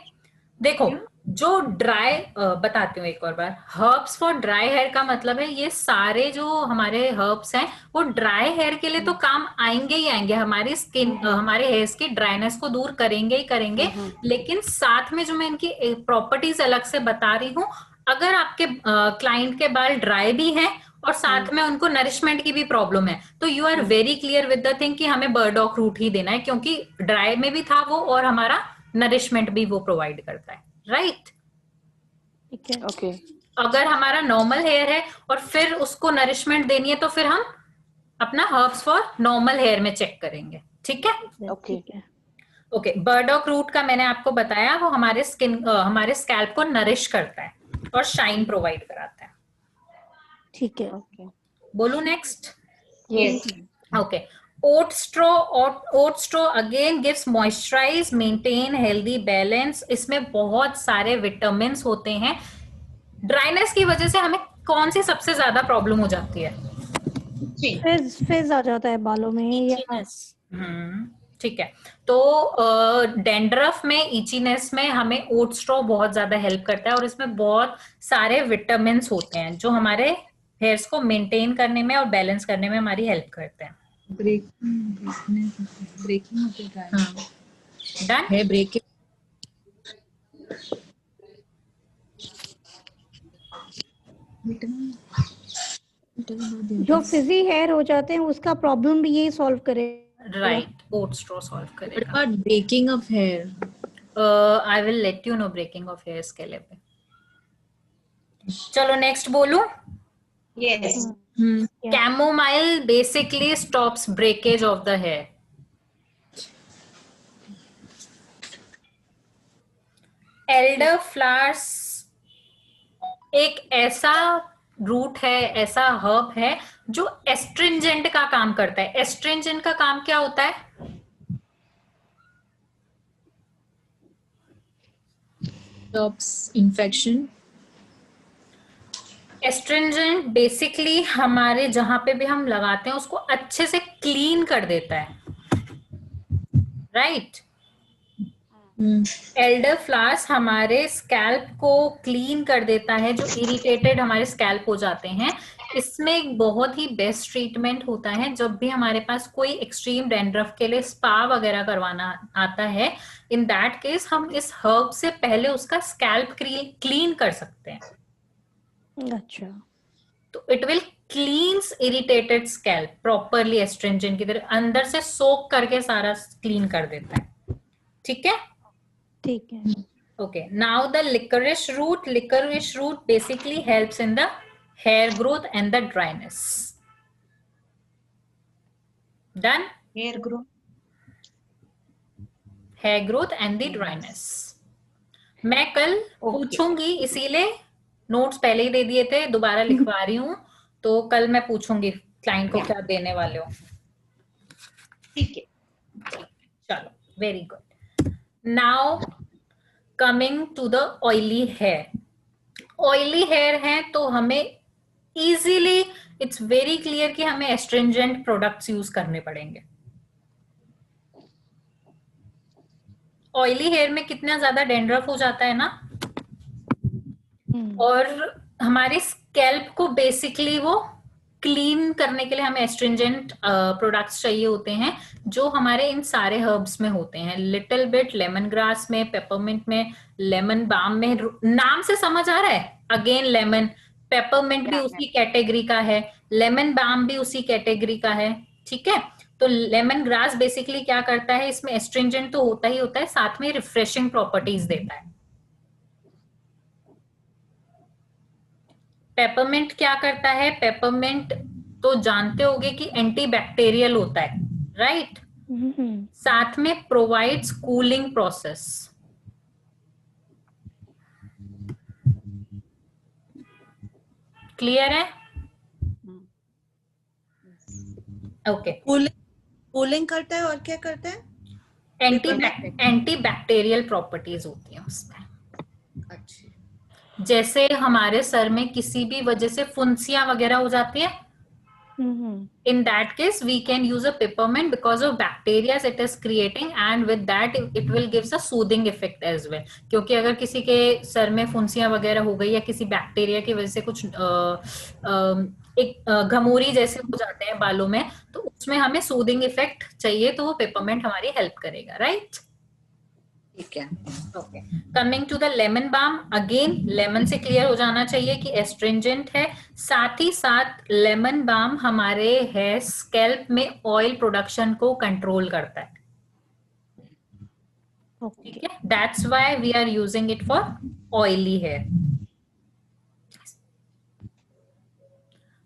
देखो जो dry बताती हूँ एक और बार। हर्ब्स फॉर ड्राई हेयर का मतलब है ये सारे जो हमारे हर्ब्स हैं वो ड्राई हेयर के लिए तो काम आएंगे ही आएंगे, हमारी स्किन हमारे हेयर्स की ड्राइनेस को दूर करेंगे ही करेंगे। लेकिन साथ में जो मैं इनकी प्रॉपर्टीज अलग से बता रही हूँ, अगर आपके क्लाइंट के बाल ड्राई भी हैं और साथ में उनको नरिशमेंट की भी प्रॉब्लम है तो you are very clear with the thing कि हमें बर्डॉक रूट ही देना है, क्योंकि ड्राई में भी था वो और हमारा नरिशमेंट भी वो प्रोवाइड करता है। राइट? ठीक है। Okay. अगर हमारा नॉर्मल हेयर है और फिर उसको नरिशमेंट देनी है तो फिर हम अपना हर्ब्स फॉर नॉर्मल हेयर में चेक करेंगे। ठीक है? Okay. ओके, बर्डॉक रूट का मैंने आपको बताया, वो हमारे हमारे स्कैल्प को नरिश करता है और शाइन प्रोवाइड कराता है। ठीक है। Okay. बोलू next? Yes. Okay. Oat straw again gives moisturize, maintain healthy balance. इसमें बहुत सारे विटामिन होते हैं। ड्राइनेस की वजह से हमें कौन सी सबसे ज्यादा प्रॉब्लम हो जाती है? फिज आ जाता है बालों में ठीक है। तो डैंड्रफ में, इचीनेस में हमें ओट स्ट्रॉ बहुत ज्यादा हेल्प करता है और इसमें बहुत सारे विटामिन होते हैं जो हमारे हेयर्स को मेंटेन करने में और बैलेंस करने में हमारी हेल्प करते हैं। ब्रेकिंग डन है, ब्रेकिंग जो फिजी हेयर हो जाते हैं उसका प्रॉब्लम भी यही सॉल्व करे। राइट, ओट स्ट्रॉ सॉल्व करेगा। Breaking of hair, I will let you know breaking of hairs के लिए। चलो नेक्स्ट बोलूं? Yes. Chamomile basically stops breakage of the hair. Elder flowers एक ऐसा रूट है, ऐसा हर्ब है जो एस्ट्रिंजेंट का काम करता है। एस्ट्रिंजेंट का काम क्या होता है? stops infection. एस्ट्रिंजेंट बेसिकली हमारे जहां पे भी हम लगाते हैं उसको अच्छे से क्लीन कर देता है। राइट? एल्डर फ्लावर्स हमारे स्कैल्प को क्लीन कर देता है, जो इरिटेटेड हमारे स्कैल्प हो जाते हैं। इसमें एक बहुत ही बेस्ट ट्रीटमेंट होता है जब भी हमारे पास कोई एक्सट्रीम डैंड्रफ के लिए स्पा वगैरह करवाना आता है. इन दैट केस हम इस हर्ब से पहले उसका स्कैल्प क्लीन कर सकते हैं. अच्छा. तो it will cleans irritated scalp properly, astringent की तरह अंदर से सोक करके सारा क्लीन कर देता है. ठीक है. ठीक है. Okay, now the licorice root. Licorice root basically helps in the hair growth and the dryness. Done? Hair growth. Hair growth and the dryness. मैं कल पूछूंगी, इसीलिए नोट्स पहले ही दे दिए थे, दोबारा लिखवा रही हूँ. तो कल मैं पूछूंगी क्लाइंट को क्या देने वाले हो. ठीक है. चलो, very good. Now coming to the oily hair. Oily hair है तो हमें इजीली, इट्स वेरी क्लियर कि हमें एस्ट्रिंजेंट प्रोडक्ट्स यूज करने पड़ेंगे. ऑयली हेयर में कितना ज्यादा डेंड्रफ हो जाता है ना, और हमारे स्कैल्प को बेसिकली वो क्लीन करने के लिए हमें एस्ट्रिंजेंट प्रोडक्ट्स चाहिए होते हैं, जो हमारे इन सारे हर्ब्स में होते हैं. लिटिल बिट लेमन ग्रास में, पेपरमिंट में, लेमन बाम में. नाम से समझ आ रहा है. अगेन लेमन, पेपरमिंट भी उसी कैटेगरी का है, लेमन बाम भी उसी कैटेगरी का है. ठीक है. तो लेमन ग्रास बेसिकली क्या करता है, इसमें एस्ट्रिंजेंट तो होता ही होता है, साथ में रिफ्रेशिंग प्रॉपर्टीज देता है. पेपरमिंट क्या करता है, पेपरमिंट तो जानते होंगे कि एंटीबैक्टीरियल होता है, राइट. साथ में प्रोवाइड्स कूलिंग प्रोसेस. क्लियर है? ओके. कूलिंग करता है और क्या करता है? एंटीबैक्टीरियल प्रॉपर्टीज होती है उसमें. अच्छा. जैसे हमारे सर में किसी भी वजह से फुंसियां वगैरह हो जाती है, in that case we can use a peppermint because of bacteria it is creating, and with that it will gives a soothing effect as well. क्योंकि अगर किसी के सर में फुंसियां वगैरह हो गई या किसी बैक्टीरिया की वजह से कुछ एक घमौरी जैसे हो जाते हैं बालों में, तो उसमें हमें सूदिंग इफेक्ट चाहिए, तो वो पेपरमेंट हमारी हेल्प करेगा, राइट. ठीक है. Okay. Coming to the lemon balm. Again lemon से क्लियर हो जाना चाहिए कि एस्ट्रिंजेंट है. साथ ही साथ लेमन बाम हमारे हेयर स्कैल्प में ऑयल प्रोडक्शन को कंट्रोल करता है. ठीक है. That's why we are using it for oily hair.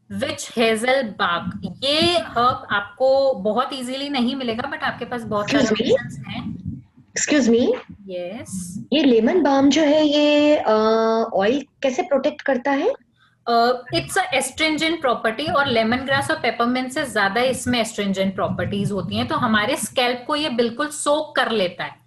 Witch hazel bark. ये हर्ब आपको बहुत इजीली नहीं मिलेगा, बट आपके पास बहुत सारे ऑप्शंस हैं. Excuse me. यस. ये लेमन बाम जो है ये ऑयल कैसे प्रोटेक्ट करता है? इट्स अ एस्ट्रिंजेंट प्रॉपर्टी, और लेमन ग्रास और पेपरमिंट से ज्यादा इसमें एस्ट्रिंजेंट प्रॉपर्टीज होती हैं, तो हमारे स्कैल्प को ये बिल्कुल सोक कर लेता है.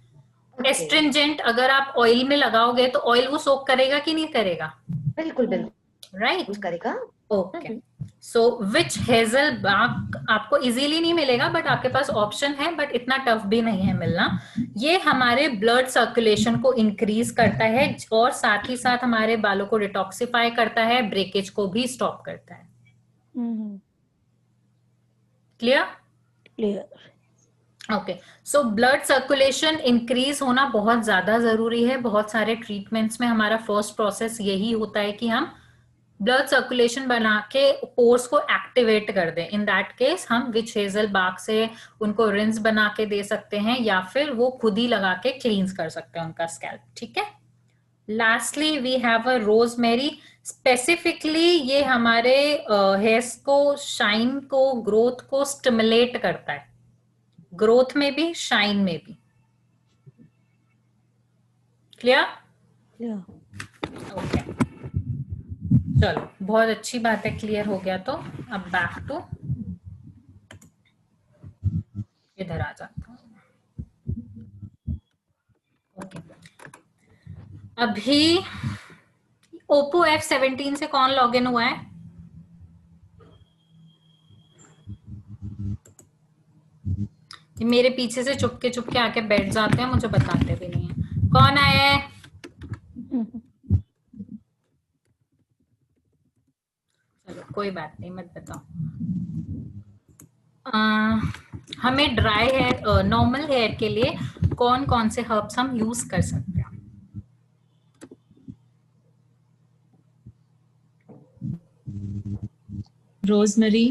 एस्ट्रिंजेंट अगर आप ऑयल में लगाओगे तो ऑयल वो सोक करेगा कि नहीं करेगा? बिल्कुल बिल्कुल. राइट. करेगा. ओके. सो विच हेजल बाग आपको इजीली नहीं मिलेगा, बट आपके पास ऑप्शन है, बट इतना टफ भी नहीं है मिलना. ये हमारे ब्लड सर्कुलेशन को इंक्रीज करता है, और साथ ही साथ हमारे बालों को डिटॉक्सिफाई करता है, ब्रेकेज को भी स्टॉप करता है. Clear? Clear. Okay. So blood circulation increase होना बहुत ज्यादा जरूरी है. बहुत सारे ट्रीटमेंट्स में हमारा फर्स्ट प्रोसेस यही होता है कि हम ब्लड सर्कुलेशन बना के पोर्स को एक्टिवेट कर दें. इन दैट केस हम विच हेजल बाग से उनको रिंस बना के दे सकते हैं, या फिर वो खुद ही लगा के क्लींस कर सकते हैं उनका स्कैल्प. ठीक है. Lastly we have a rosemary. Specifically ये हमारे हेयर्स को, शाइन को, ग्रोथ को स्टिमुलेट करता है. ग्रोथ में भी, शाइन में भी. क्लियर? ओके. चलो, बहुत अच्छी बात है, क्लियर हो गया. तो अब बैक टू, इधर आ जाता हूँ. ओके. अभी ओप्पो F17 से कौन लॉग इन हुआ है? मेरे पीछे से चुपके आके बैठ जाते हैं, मुझे बताते भी नहीं है. कौन आया है? चलो, कोई बात नहीं, मत बताओ। हमें ड्राई हेयर, नॉर्मल हेयर के लिए कौन कौन से हर्ब्स हम यूज कर सकते हैं? Rosemary,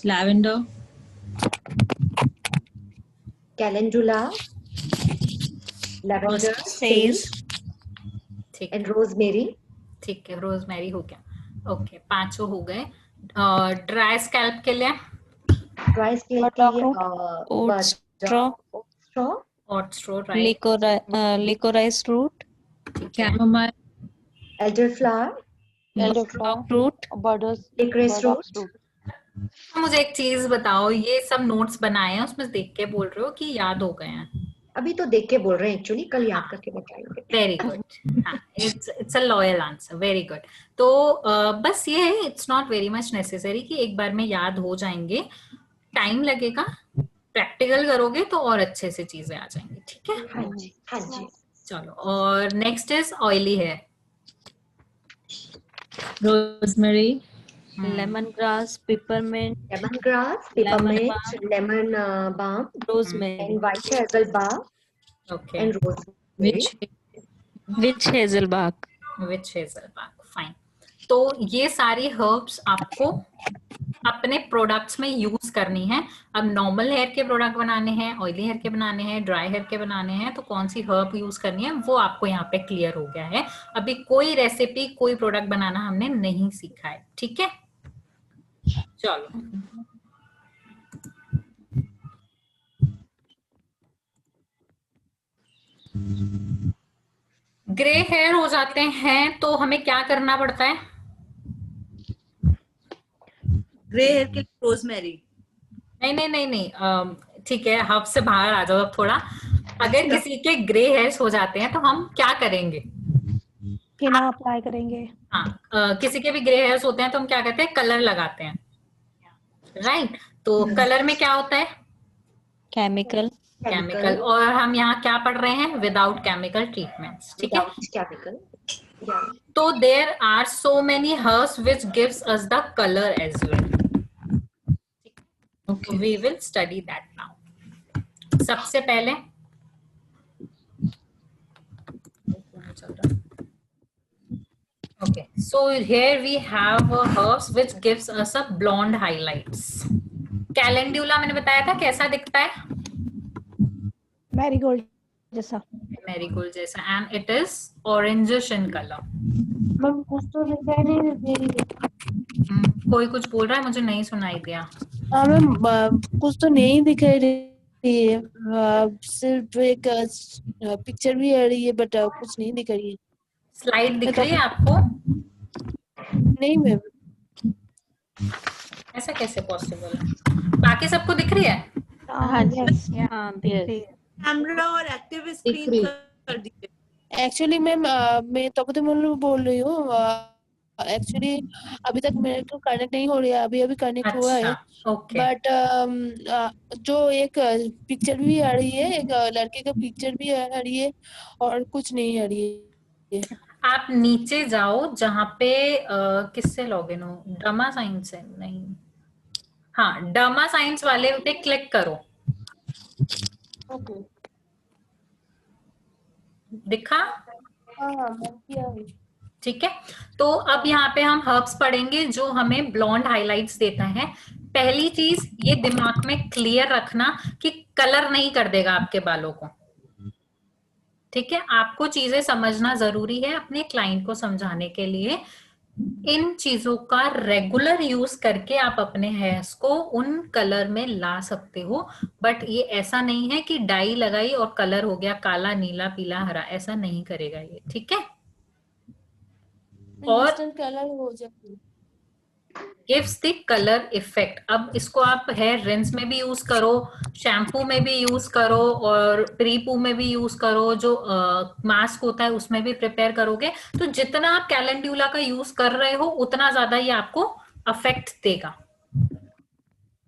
lavender, calendula, lavender, sage, ठीक and है, rosemary. ठीक है, रोजमेरी हो गया। ओके, 5 हो गए। ड्राई स्कैल्प के लिए Dry skin के लिए oat straw, straw, hot स्ट्रो, right? licorice root, chamomile, elderflower, elderflower, root, licorice root. मुझे एक चीज बताओ, ये सब नोट्स बनाए हैं, उसमें देख के बोल रहे हो कि याद हो गए हैं? अभी तो देख के बोल रहे हैं एक्चुअली, कल याद करके बताएंगे। वेरी गुड, हाँ, it's a loyal answer, very good. तो बस ये है, it's not very much necessary कि एक बार में याद हो जाएंगे, टाइम लगेगा, प्रैक्टिकल करोगे तो और अच्छे से चीजें आ जाएंगी, ठीक है? हाँ जी, हाँ जी। चलो, और next is oily hair. rosemary, lemongrass, peppermint, Lemongrass, peppermint, lemon balm, rosemary, and white hazel bark, okay, and rosemary. witch hazel bark. Witch hazel bark, fine. तो ये सारी हर्ब्स आपको अपने प्रोडक्ट्स में यूज करनी है। अब नॉर्मल हेयर के प्रोडक्ट बनाने हैं, ऑयली हेयर के बनाने हैं, ड्राई हेयर के बनाने हैं, तो कौन सी हर्ब यूज करनी है वो आपको यहाँ पे क्लियर हो गया है। अभी कोई रेसिपी, कोई प्रोडक्ट बनाना हमने नहीं सीखा है, ठीक है? चलो, ग्रे हेयर हो जाते हैं तो हमें क्या करना पड़ता है? ग्रे हेयर के लिए रोजमेरी। नहीं नहीं नहीं नहीं, ठीक है, हब से बाहर आ जाओ अब थोड़ा। अगर किसी के ग्रे हेयर्स हो जाते हैं तो हम क्या करेंगे? हिना अप्लाई करेंगे। हाँ, किसी के भी ग्रे हेयर्स होते हैं तो हम क्या करते हैं? कलर लगाते हैं, राइट? तो कलर में क्या होता है? Chemical. केमिकल। और हम यहाँ क्या पढ़ रहे हैं? विदाउट केमिकल ट्रीटमेंट्स, ठीक है? Chemical. Yeah. तो there are so many herbs which gives us the colour as well. okay, We will study that now. सबसे पहले okay, so here we have herbs which gives us a blonde highlights. Calendula मैंने बताया था कैसा दिखता है? Marigold जैसा। Marigold जैसा, and it is orangish in color. Ma'am कुछ तो दिखाई नहीं दे रही है। कोई कुछ बोल रहा है, मुझे नहीं सुनाई दिया। हाँ मैम, कुछ तो नहीं दिखाई दे रही है, सिर्फ एक पिक्चर भी आ रही है, बट कुछ नहीं दिख रही है। स्लाइड दिख रही है आपको? नहीं मैम। ऐसा कैसे पॉसिबल है? बाकी सबको दिख रही है? हाँ जी, हाँ, दिख रही है। कैमरा और एक्टिव स्क्रीन कर दीजिए। एक्चुअली मैम मैं तपते बोल रही हूँ। एक्चुअली अभी तक मेरे को कनेक्ट नहीं हो रही है, अभी कनेक्ट हुआ है, अच्छा, ओके। बट जो एक पिक्चर भी आ रही है, एक लड़के का पिक्चर भी आ रही है, और कुछ नहीं आ रही है। आप नीचे जाओ जहाँ पे किससे लॉगिन हो? डमा साइंस है? नहीं, हाँ, डमा साइंस वाले पे क्लिक करो। ओके। दिखा? हाँ मैम, किया है। ठीक है, तो अब यहाँ पे हम हर्ब्स पढ़ेंगे जो हमें ब्लॉन्ड हाइलाइट्स देता है। पहली चीज ये दिमाग में क्लियर रखना कि कलर नहीं कर देगा आपके बालों को, ठीक है? आपको चीजें समझना जरूरी है अपने क्लाइंट को समझाने के लिए। इन चीजों का रेगुलर यूज करके आप अपने हेयर्स को उन कलर में ला सकते हो, बट ये ऐसा नहीं है कि डाई लगाई और कलर हो गया काला, नीला, पीला, हरा, ऐसा नहीं करेगा ये, ठीक है? और कलर हो जाए, गिव्स द कलर इफेक्ट। अब इसको आप हेयर रिंस में भी यूज करो, शैम्पू में भी यूज करो, और प्रीपू में भी यूज करो, जो मास्क होता है उसमें भी प्रिपेयर करोगे, तो जितना आप कैलेंडुला का यूज कर रहे हो उतना ज्यादा ये आपको अफेक्ट देगा,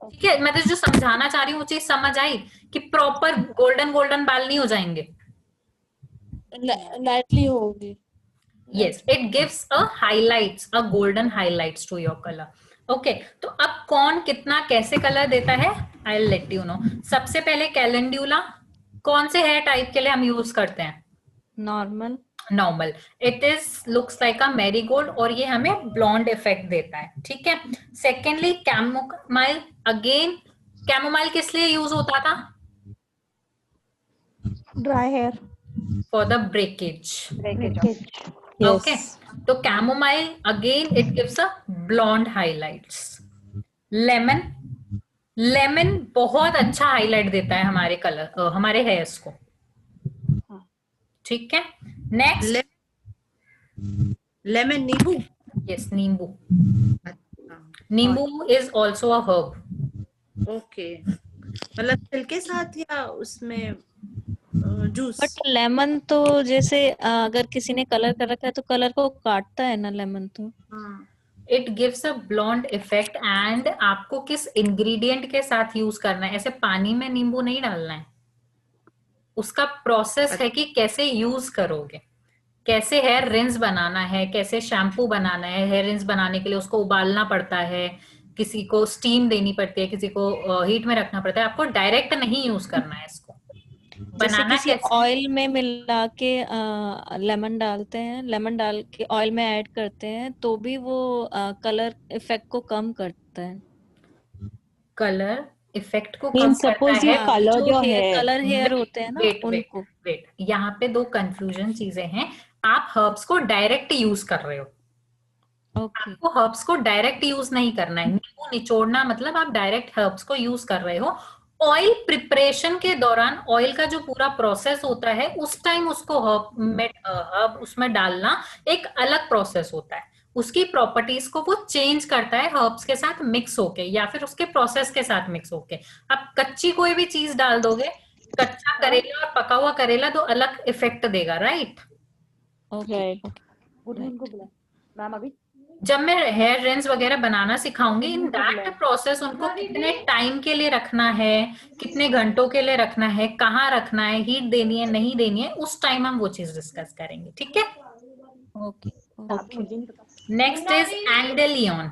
ठीक है? मैं तो जो समझाना चाह रही हूँ वो चीज समझ आई कि प्रॉपर गोल्डन गोल्डन बाल नहीं हो जाएंगे, लाइटली होगी। Yes, it gives a highlights, a golden highlights to your color. Okay, तो अब कौन कितना कैसे कलर देता है, I'll let you know. सबसे पहले कैलेंड्यूला कौन से हेयर टाइप के लिए हम यूज करते हैं? Normal. Normal. It is looks like a marigold और ये हमें ब्लॉन्ड इफेक्ट देता है. ठीक है. Secondly chamomile. अगेन कैमोमाइल किस लिए यूज होता था? Dry hair, for the breakage. Breakage. Okay, तो chamomile again it gives a blonde highlights. Lemon. Lemon बहुत अच्छा हाईलाइट देता है हमारे कलर, हमारे हेयर्स को. ठीक है. Next lemon. नींबू. यस, नींबू. नींबू is also a herb. Okay, मतलब तिल के साथ या उसमें जूस? बट लेमन तो जैसे अगर किसी ने कलर कर रखा है तो कलर को काटता है ना लेमन तो. It gives a blonde effect. And आपको किस इंग्रेडिएंट के साथ यूज करना है, ऐसे पानी में नींबू नहीं डालना है. उसका प्रोसेस है कि कैसे यूज करोगे, कैसे हेयर रिंस बनाना है, कैसे शैम्पू बनाना है. हेयर रिंस बनाने के लिए उसको उबालना पड़ता है, किसी को स्टीम देनी पड़ती है, किसी को हीट में रखना पड़ता है. आपको डायरेक्ट नहीं यूज करना है इसको. जैसे बनाना किसी कैसे? ऑयल में मिला के लेमन डालते हैं, लेमन डाल के ऑयल में ऐड करते हैं तो भी वो कलर इफेक्ट को कम करता है. कलर इफेक्ट को कम करता सपोज ये है. कलर जो कलर है, हेयर होते हैं ना वेट वेट उनको. वेट, यहाँ पे दो कंफ्यूजन चीजें हैं. आप हर्ब्स को डायरेक्ट यूज कर रहे हो. ओके. आपको हर्ब्स को डायरेक्ट यूज नहीं करना है. नींबू निचोड़ना मतलब आप डायरेक्ट हर्ब्स को यूज कर रहे हो. ऑयल प्रिपरेशन के दौरान ऑयल का जो पूरा प्रोसेस होता है उस टाइम उसको हर्ब उसमें डालना एक अलग प्रोसेस होता है. उसकी प्रॉपर्टीज को वो चेंज करता है हर्ब्स के साथ मिक्स होके या फिर उसके प्रोसेस के साथ मिक्स होके. आप कच्ची कोई भी चीज डाल दोगे, कच्चा करेला और पका हुआ करेला दो अलग इफेक्ट देगा. राइट. ओके. मैम अभी जब मैं हेयर रेंस वगैरह बनाना सिखाऊंगी, इन दैट प्रोसेस उनको कितने टाइम के लिए रखना है, कितने घंटों के लिए रखना है, कहाँ रखना है, हीट देनी है नहीं देनी है, उस टाइम हम वो चीज डिस्कस करेंगे. ठीक है. Okay. Next is dandelion.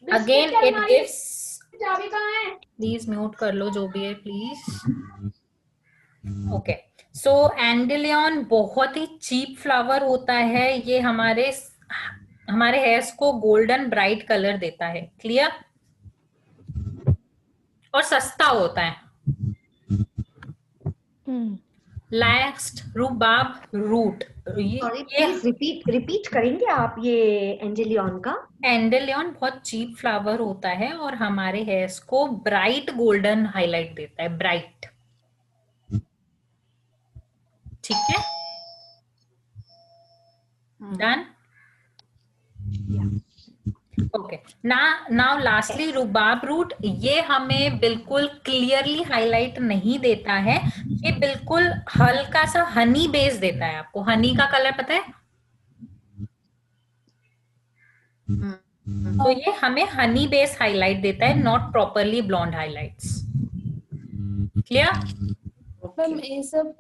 Again it gives. Please mute कर लो जो भी है प्लीज. ओके, सो एंडेलियन बहुत ही चीप फ्लावर होता है. ये हमारे हेयर्स को गोल्डन ब्राइट कलर देता है. क्लियर. और सस्ता होता है. Last rhubarb root. Please repeat करेंगे आप ये एंजेलियन का? एंडेलियन बहुत चीप फ्लावर होता है और हमारे हेयर्स को ब्राइट गोल्डन हाईलाइट देता है. ब्राइट. ठीक है. डन. ओके. नाउ लास्टली रुबाब रूट. ये हमें बिल्कुल क्लियरली हाईलाइट नहीं देता है. ये बिल्कुल हल्का सा हनी बेस देता है. आपको हनी का कलर पता है? तो ये हमें हनी बेस हाईलाइट देता है, not properly blonde highlights. Clear. Ma'am ये सब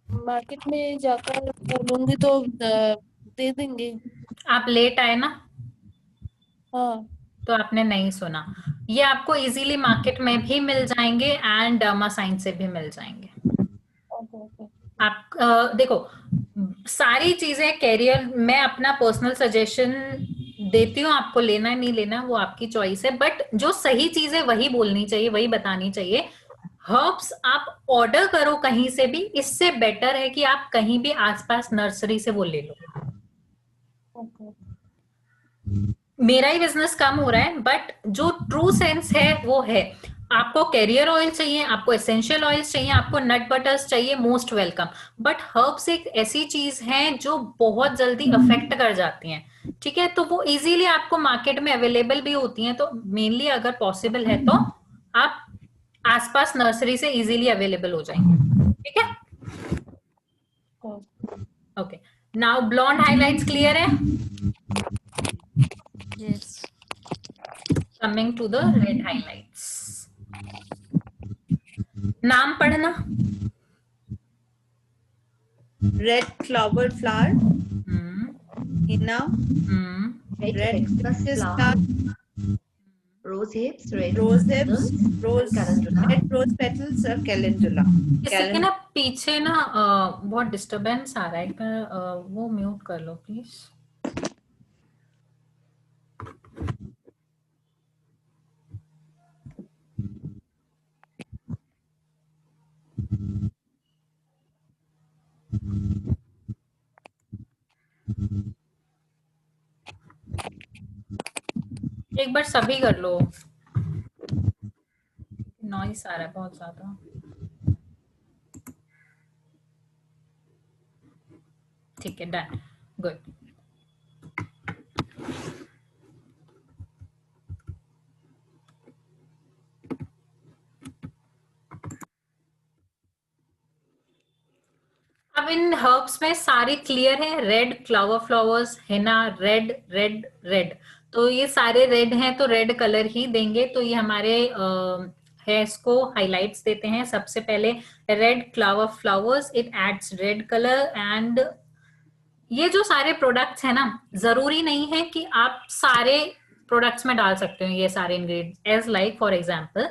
मार्केट में जाकर बोलूंगी तो दे देंगे. आप लेट आए ना, हाँ. तो आपने नहीं सुना. ये आपको इजीली मार्केट में भी मिल जाएंगे एंड डर्मासाइन से भी मिल जाएंगे. आप देखो, सारी चीजें कैरियर में अपना पर्सनल सजेशन देती हूँ. आपको लेना नहीं लेना वो आपकी चॉइस है, बट जो सही चीजें वही बोलनी चाहिए, वही बतानी चाहिए. हर्ब्स आप ऑर्डर करो कहीं से भी, इससे बेटर है कि आप कहीं भी आसपास नर्सरी से वो ले लो. मेरा ही बिजनेस कम हो रहा है, बट जो ट्रू सेंस है वो है. आपको कैरियर ऑयल चाहिए, आपको एसेंशियल ऑयल्स चाहिए, आपको नट बटर्स चाहिए, मोस्ट वेलकम. बट हर्ब्स एक ऐसी चीज है जो बहुत जल्दी अफेक्ट कर जाती हैं. ठीक है. तो वो इजीली आपको मार्केट में अवेलेबल भी होती हैं. तो मेनली अगर पॉसिबल है तो आप आसपास नर्सरी से इजीली अवेलेबल हो जाएंगे. ठीक है. Okay. Now blonde highlights clear है. Yes. Coming to the red highlights. नाम पढ़ना. Red clover flower. henna, Red red hibiscus hibiscus flower, flower, rose hips, red rose petals, hips, and calendula. red rose petals और calendula. किसी के ना पीछे ना बहुत डिस्टरबेंस आ रहा है, वो म्यूट कर लो प्लीज। एक बार सभी कर लो, नॉइस आ रहा है बहुत ज्यादा। ठीक है, डन, गुड। अब इन हर्ब्स में सारे क्लियर है, रेड फ्लावर फ्लावर्स, हेना, रेड रेड रेड, तो ये सारे रेड हैं तो रेड कलर ही देंगे। तो ये हमारे हेयर्स को हाइलाइट्स देते हैं। सबसे पहले red flower flowers, it adds red colour. And ये जो सारे प्रोडक्ट्स है ना, जरूरी नहीं है कि आप सारे प्रोडक्ट्स में डाल सकते हो ये सारे ingredients. As like for example,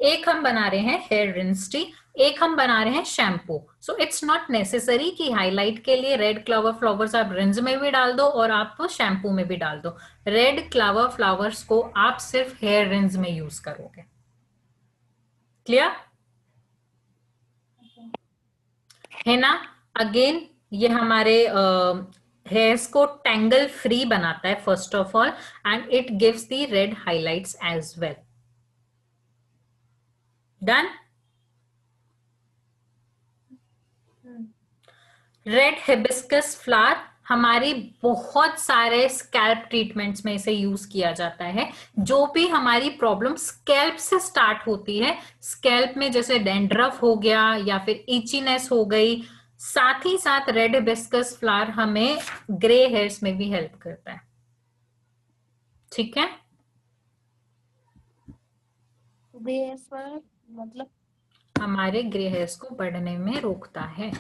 एक हम बना रहे हैं हेयर रिंस टी, एक हम बना रहे हैं shampoo. So it's not necessary कि हाईलाइट के लिए रेड क्लावर फ्लावर्स आप रिंस में भी डाल दो और आप शैम्पू में भी डाल दो। रेड क्लावर फ्लावर्स को आप सिर्फ हेयर रिंस में यूज करोगे। क्लियर है ना? अगेन ये हमारे हेयर्स को टैंगल फ्री बनाता है first of all, and it gives the red highlights as well. Done. Red hibiscus flower हमारी बहुत सारे स्कैल्प ट्रीटमेंट्स में इसे यूज किया जाता है। जो भी हमारी प्रॉब्लम स्कैल्प से स्टार्ट होती है, स्कैल्प में जैसे डैंड्रफ हो गया या फिर इचीनेस हो गई, साथ ही साथ रेड हिबिस्कस फ्लावर हमें ग्रे हेयर्स में भी हेल्प करता है। ठीक है? ग्रे हेयर्स मतलब हमारे ग्रे हेयर्स को बढ़ने में रोकता है।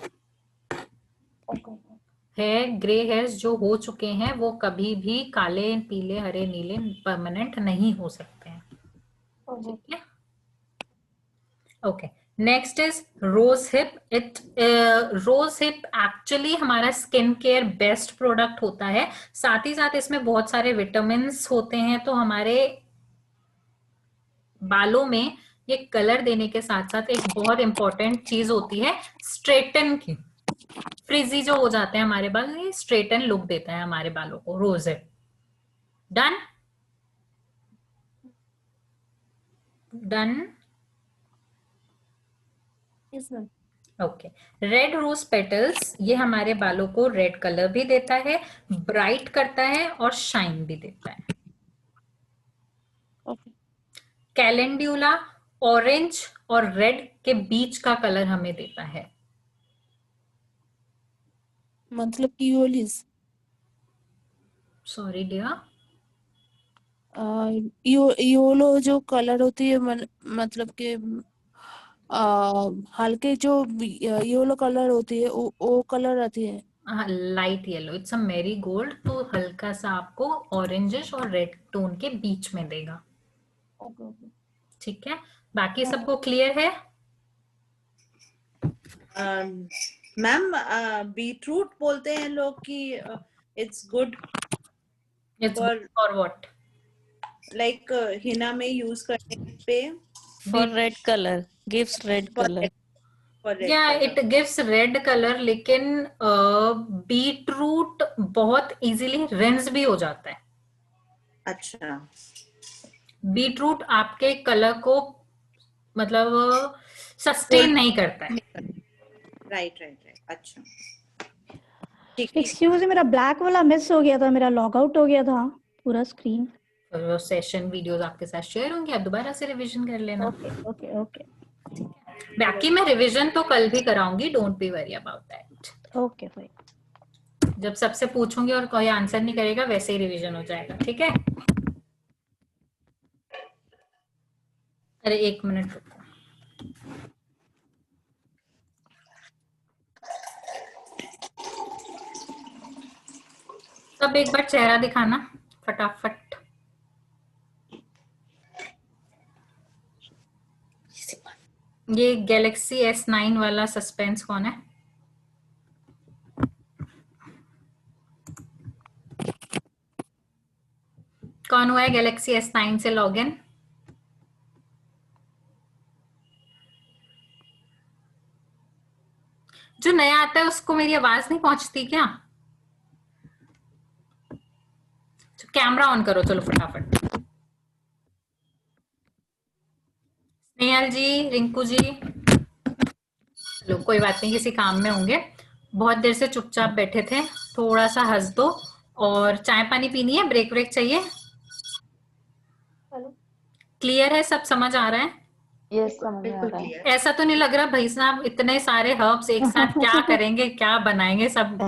हेयर ग्रे हेयर्स जो हो चुके हैं वो कभी भी काले, पीले, हरे, नीले परमानेंट नहीं हो सकते हैं। ठीक है? Okay, next is rose hip. Rose hip actually हमारा स्किन केयर बेस्ट प्रोडक्ट होता है। साथ ही साथ इसमें बहुत सारे विटामिन होते हैं, तो हमारे बालों में ये कलर देने के साथ साथ एक बहुत इंपॉर्टेंट चीज होती है स्ट्रेटन की। फ्रिजी जो हो जाते हैं हमारे बाल, ये स्ट्रेटन लुक देता है हमारे बालों को rose hip. Done done. Okay, red rose petals ये हमारे बालों को रेड कलर भी देता है, ब्राइट करता है और शाइन भी देता है। कैलेंड्यूला ऑरेंज और रेड के बीच का कलर हमें देता है। मतलब कि योलिस, सॉरी डियर, योलो जो कलर होती है मतलब कि हल्के जो येलो कलर होती है वो कलर आती है। Light yellow, it's a marigold, तो हल्का सा आपको ऑरेंजिश और रेड टोन के बीच में देगा। ठीक है, बाकी सबको क्लियर है? मैम बीटरूट बोलते हैं लोग कि it's good for what? Like Hina में यूज करने पे for red colour, gives red colour. या इट गिव्स रेड कलर, लेकिन बीटरूट बहुत इजीली रिंस भी हो जाता है। अच्छा, बीटरूट बीटरूट आपके कलर को मतलब सस्टेन नहीं करता है। Right right right. अच्छा, एक्सक्यूज मी, मेरा ब्लैक वाला मिस हो गया था, मेरा लॉग आउट हो गया था पूरा स्क्रीन। वो सेशन वीडियोस आपके साथ शेयर होंगे, आप दोबारा से रिवीजन कर लेना। ओके ओके ओके, बाकी मैं रिवीजन तो कल भी कराऊंगी, don't be worry about that. Okay fine. जब सबसे पूछूंगी और कोई आंसर नहीं करेगा वैसे ही रिवीजन हो जाएगा। ठीक है? अरे एक मिनट रुको। सब एक बार चेहरा दिखाना फटाफट। ये गैलेक्सी S9 वाला सस्पेंस कौन है? कौन हुआ है गैलेक्सी S9 से लॉगिन? जो नया आता है उसको मेरी आवाज नहीं पहुंचती क्या? कैमरा ऑन करो चलो फटाफट। स्नेहल जी, रिंकू जी, चलो कोई बात नहीं, किसी काम में होंगे। बहुत देर से चुपचाप बैठे थे, थोड़ा सा हंस दो। और चाय पानी पीनी है, ब्रेक ब्रेक चाहिए? क्लियर है, सब समझ आ रहा है? यस, समझ आ रहा है। ऐसा तो नहीं लग रहा भाई साहब इतने सारे हर्ब्स एक साथ क्या करेंगे, क्या बनाएंगे, सब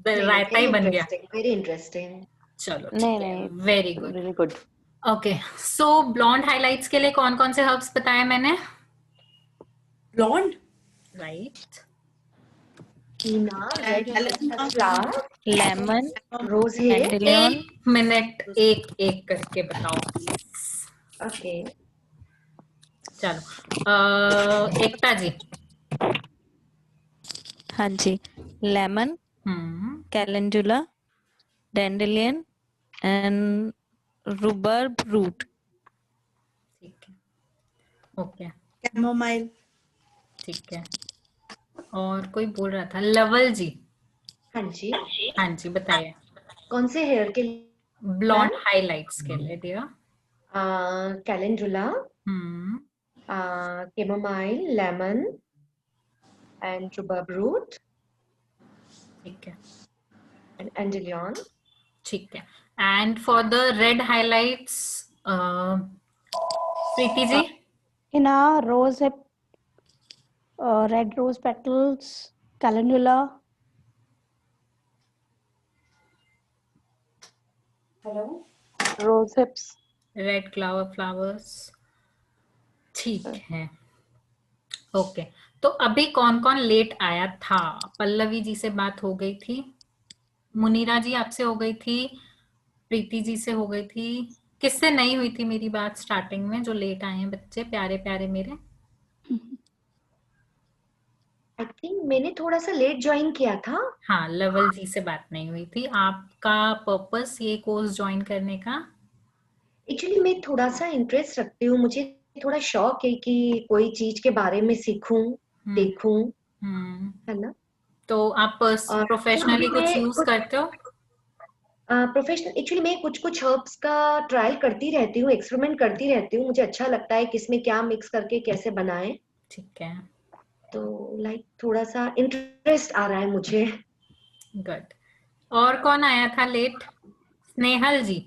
रायता ही बन गया। Very interesting. चलो नहीं ठीक है, नहीं, very good. Really good. Okay, so blonde highlights के लिए कौन कौन से हर्ब्स बताए मैंने? Blonde, right, henna, red flower, lemon, rose hair. Dandelion. एक मिनट, एक एक करके बताओ प्लीज। ओके, चलो एकता जी। हाँ जी, lemon, calendula, dandelion and rhubarb root. ठीक है, ओके, कैमोमाइल। ठीक है। और कोई बोल रहा था, लवल जी। हाँ जी, हाँ जी बताइए। कौन से हेयर के? ब्लॉन्ड हाइलाइट्स के लिए dear. Calendula, chamomile, lemon and rhubarb root ठीक है, एंड एंडेलियन। ठीक है। And for the red highlights Preeti ji. Henna, rose है, red rose petals, calendula. Hello, rose hips, red flowers, ठीक है। ओके, तो अभी कौन कौन लेट आया था? पल्लवी जी से बात हो गई थी, मुनीरा जी आपसे हो गई थी, प्रीति जी से हो गई थी। किससे नहीं हुई थी मेरी बात स्टार्टिंग में, जो लेट आए हैं बच्चे प्यारे प्यारे मेरे? आई थिंक मैंने थोड़ा सा लेट ज्वाइन किया था। हाँ, लवल जी से बात नहीं हुई थी। आपका पर्पस ये कोर्स ज्वाइन करने का? एक्चुअली मैं थोड़ा सा इंटरेस्ट रखती हूँ, मुझे थोड़ा शौक है कि कोई चीज के बारे में सीखूं, देखूं, है ना। तो आप प्रोफेशनली कुछ यूज करते हो? प्रोफेशनल एक्चुअली मैं कुछ कुछ हर्ब्स का ट्रायल करती रहती हूँ, एक्सपेरिमेंट करती रहती हूँ। मुझे अच्छा लगता है किसमें क्या मिक्स करके कैसे बनाएं। ठीक है, तो लाइक थोड़ा सा इंटरेस्ट आ रहा है मुझे। गुड। और कौन आया था लेट? स्नेहल जी।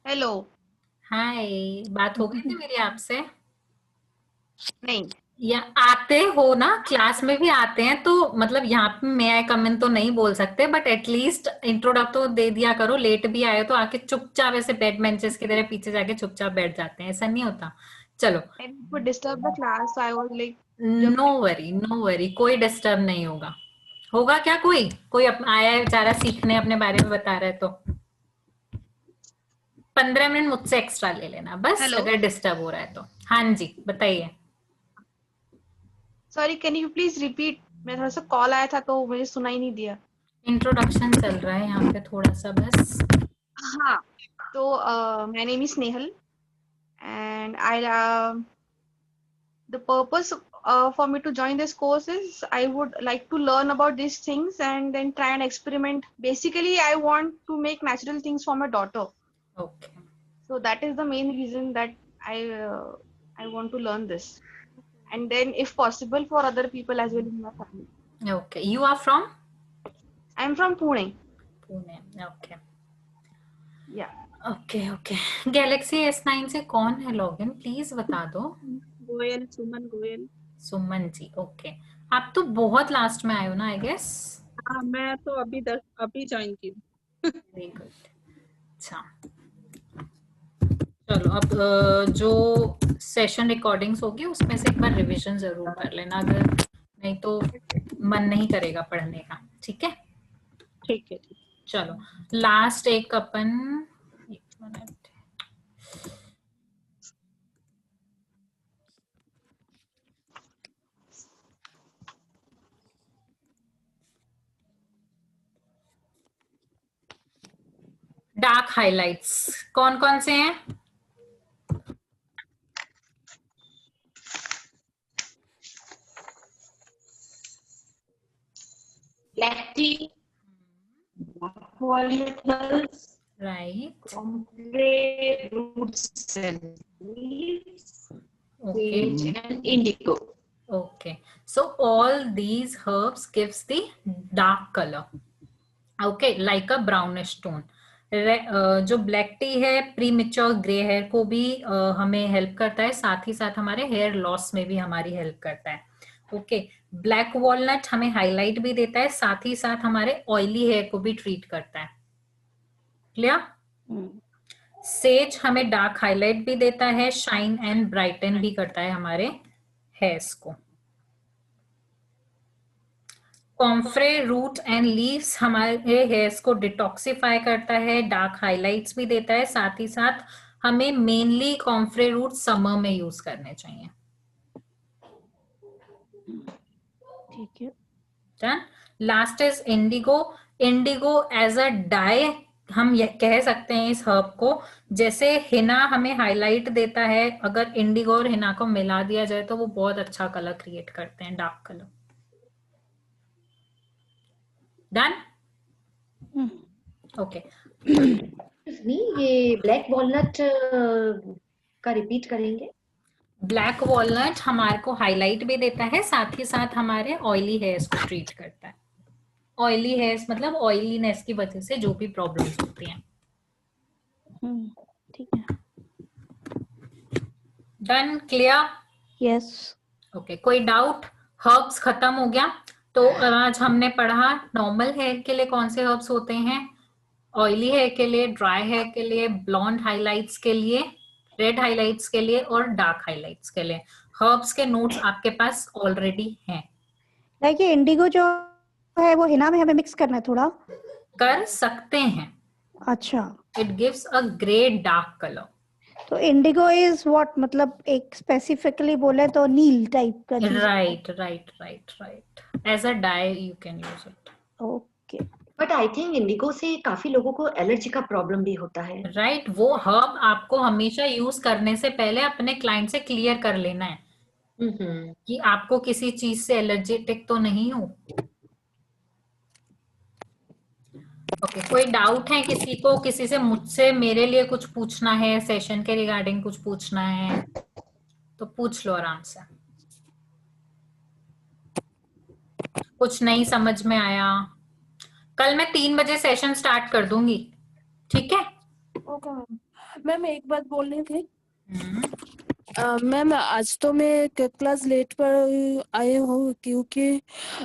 हेलो, हाय, बात हो गई थी मेरी आपसे? नहीं, या आते हो ना, क्लास में भी आते हैं तो मतलब यहाँ पे मैं आई कम इन तो नहीं बोल सकते, बट एटलीस्ट इंट्रोडक्ट तो दे दिया करो। लेट भी आए तो आके चुपचाप ऐसे बैक बेंचेस की तरह पीछे जाके चुपचाप बैठ जाते हैं, ऐसा नहीं होता। चलो, would disturb the class. I was like, no worry no worry, कोई डिस्टर्ब नहीं होगा। होगा क्या? कोई कोई आया है बेचारा सीखने, अपने बारे में बता रहा है, तो 15 मिनट मुझसे एक्स्ट्रा ले लेना बस। Hello? अगर डिस्टर्ब हो रहा है तो। हाँ जी बताइए। sorry, can you please repeat? मैं थोड़ा सा कॉल आया था तो मुझे सुना ही नहीं दिया। इंट्रोडक्शन चल रहा है यहाँ पे थोड़ा सा बस। हाँ, तो my name is Snehal and the purpose for me to join this course is I would like to learn about these things and then try and experiment. Basically, I want to make natural things for my daughter. Okay. So that is the main reason that I want to learn this. And then if possible for other people as well in my family. Okay, you are from? I'm from Pune. Pune, okay. Yeah. Okay. Galaxy S9 से कौन है login, please बता दो। गोयल, सुमन Goyal. Suman ji, okay. आप तो बहुत last में आए हो ना, आई गेस। हाँ, मैं तो अभी ज्वाइन की। Very good. अच्छा, चलो अब जो सेशन रिकॉर्डिंग्स होगी उसमें से एक बार रिवीजन जरूर कर लेना, अगर नहीं तो मन नहीं करेगा पढ़ने का। ठीक है? ठीक है। चलो लास्ट एक अपन, एक मिनट, डार्क हाइलाइट्स कौन कौन से हैं? Black T, walnut hulls, right, ombre roots and leaves, okay, sage and indigo. okay, so all these herbs gives the dark color, okay, like a brownish tone. जो black T है pre mature grey hair को भी हमें help करता है, साथ ही साथ हमारे हेयर लॉस में भी हमारी हेल्प करता है। ओके, ब्लैक वॉलनट हमें हाईलाइट भी देता है, साथ ही साथ हमारे ऑयली हेयर को भी ट्रीट करता है। क्लियर? सेज हमें डार्क हाईलाइट भी देता है, शाइन एंड ब्राइटन भी करता है हमारे हेयर्स को। कॉम्फ्रे रूट एंड लीव्स हमारे हेयर्स को डिटॉक्सिफाई करता है, डार्क हाइलाइट्स भी देता है, साथ ही साथ हमें मेनली कॉम्फ्रे रूट समर में यूज करने चाहिए। ठीक है। Done. Last is indigo. Indigo as a dye हम ये कह सकते हैं इस हर्ब को, जैसे हिना हमें हाईलाइट देता है, अगर इंडिगो और हिना को मिला दिया जाए तो वो बहुत अच्छा कलर क्रिएट करते हैं, डार्क कलर। डन? ओके। ये ब्लैक वॉलनट का रिपीट करेंगे? ब्लैक वॉलनट हमारे को हाईलाइट भी देता है, साथ ही साथ हमारे ऑयली हेयर्स को ट्रीट करता है। ऑयली हेयर्स मतलब ऑयलीनेस की वजह से जो भी प्रॉब्लम्स होती हैं। ठीक है। डन? क्लियर? यस। ओके, कोई डाउट? हर्ब्स खत्म हो गया। तो आज हमने पढ़ा नॉर्मल हेयर के लिए कौन से हर्ब्स होते हैं, ऑयली हेयर के लिए, ड्राई हेयर के लिए, ब्लॉन्ड हाइलाइट्स के लिए, रेड हाइलाइट्स के लिए और डार्क हाइलाइट्स के लिए। हर्ब्स के नोट्स आपके पास ऑलरेडी हैं। लाइक ये इंडिगो जो है वो हिना में हमें मिक्स करना है, थोड़ा कर सकते हैं। अच्छा। It gives a great dark colour. तो इंडिगो इज व्हाट, मतलब एक स्पेसिफिकली बोले तो नील टाइप का चीज? Right right right right, as a dye you can use it. Okay. But I think indigo से काफी लोगों को एलर्जी का प्रॉब्लम भी होता है। राइट, वो हर्ब आपको हमेशा यूज करने से पहले अपने क्लाइंट से क्लियर कर लेना है कि आपको किसी चीज से एलर्जेटिक तो नहीं हो। ओके, कोई डाउट है किसी को? किसी से मुझसे मेरे लिए कुछ पूछना है, सेशन के रिगार्डिंग कुछ पूछना है तो पूछ लो आराम से। कुछ नहीं समझ में आया? कल मैं 3 बजे सेशन स्टार्ट कर दूंगी, ठीक है? ओके मैम, एक बात बोलनी थी। मैम आज तो मैं क्लास लेट पर आए हूँ क्योंकि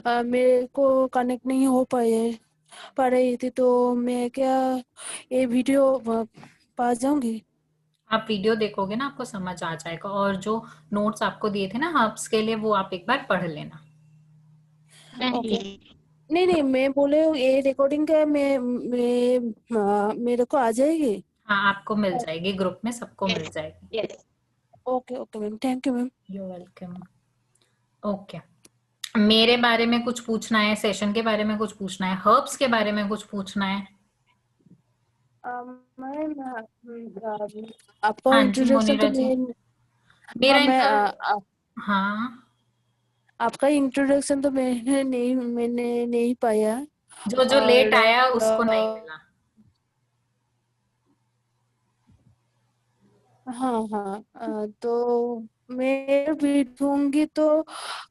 मेरे को कनेक्ट नहीं हो पा रही थी, तो मैं क्या ये वीडियो पा जाऊंगी? आप वीडियो देखोगे ना आपको समझ आ जाएगा, और जो नोट्स आपको दिए थे ना हर्ब्स के लिए वो आप एक बार पढ़ लेना। ओके। नहीं, मैं बोले ये रिकॉर्डिंग का मेरे को आ जाएगी? हाँ, आपको मिल जाएगी, ग्रुप में सबको मिल जाएगी। Okay ma'am, thank you ma'am. You welcome. Okay, मेरे बारे में कुछ पूछना है, सेशन के बारे में कुछ पूछना है, हर्ब्स के बारे में कुछ पूछना है? मैम आपका हाँ जी इंट्रोडक्शन तो मोनिरा जी, मैं मेरा हाँ, आपका इंट्रोडक्शन तो मैंने नहीं पाया। जो लेट आया उसको नहीं मिला। हाँ, तो मैं भी ढूंढूंगी तो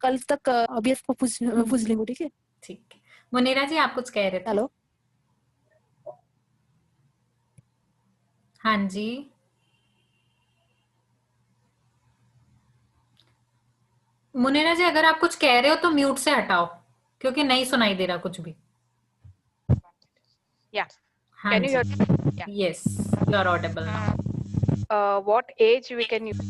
कल तक अभी इसको पूछ लेंगे, ठीक है? ठीक है। मुनीरा जी आप कुछ कह रहे थे? हेलो। हाँ जी, मुनीरा जी अगर आप कुछ कह रहे हो तो म्यूट से हटाओ, क्योंकि नहीं सुनाई दे रहा कुछ भी। Yeah. हाँ Can you जी, hear? Yeah. Yes, you are audible now. What age we can use?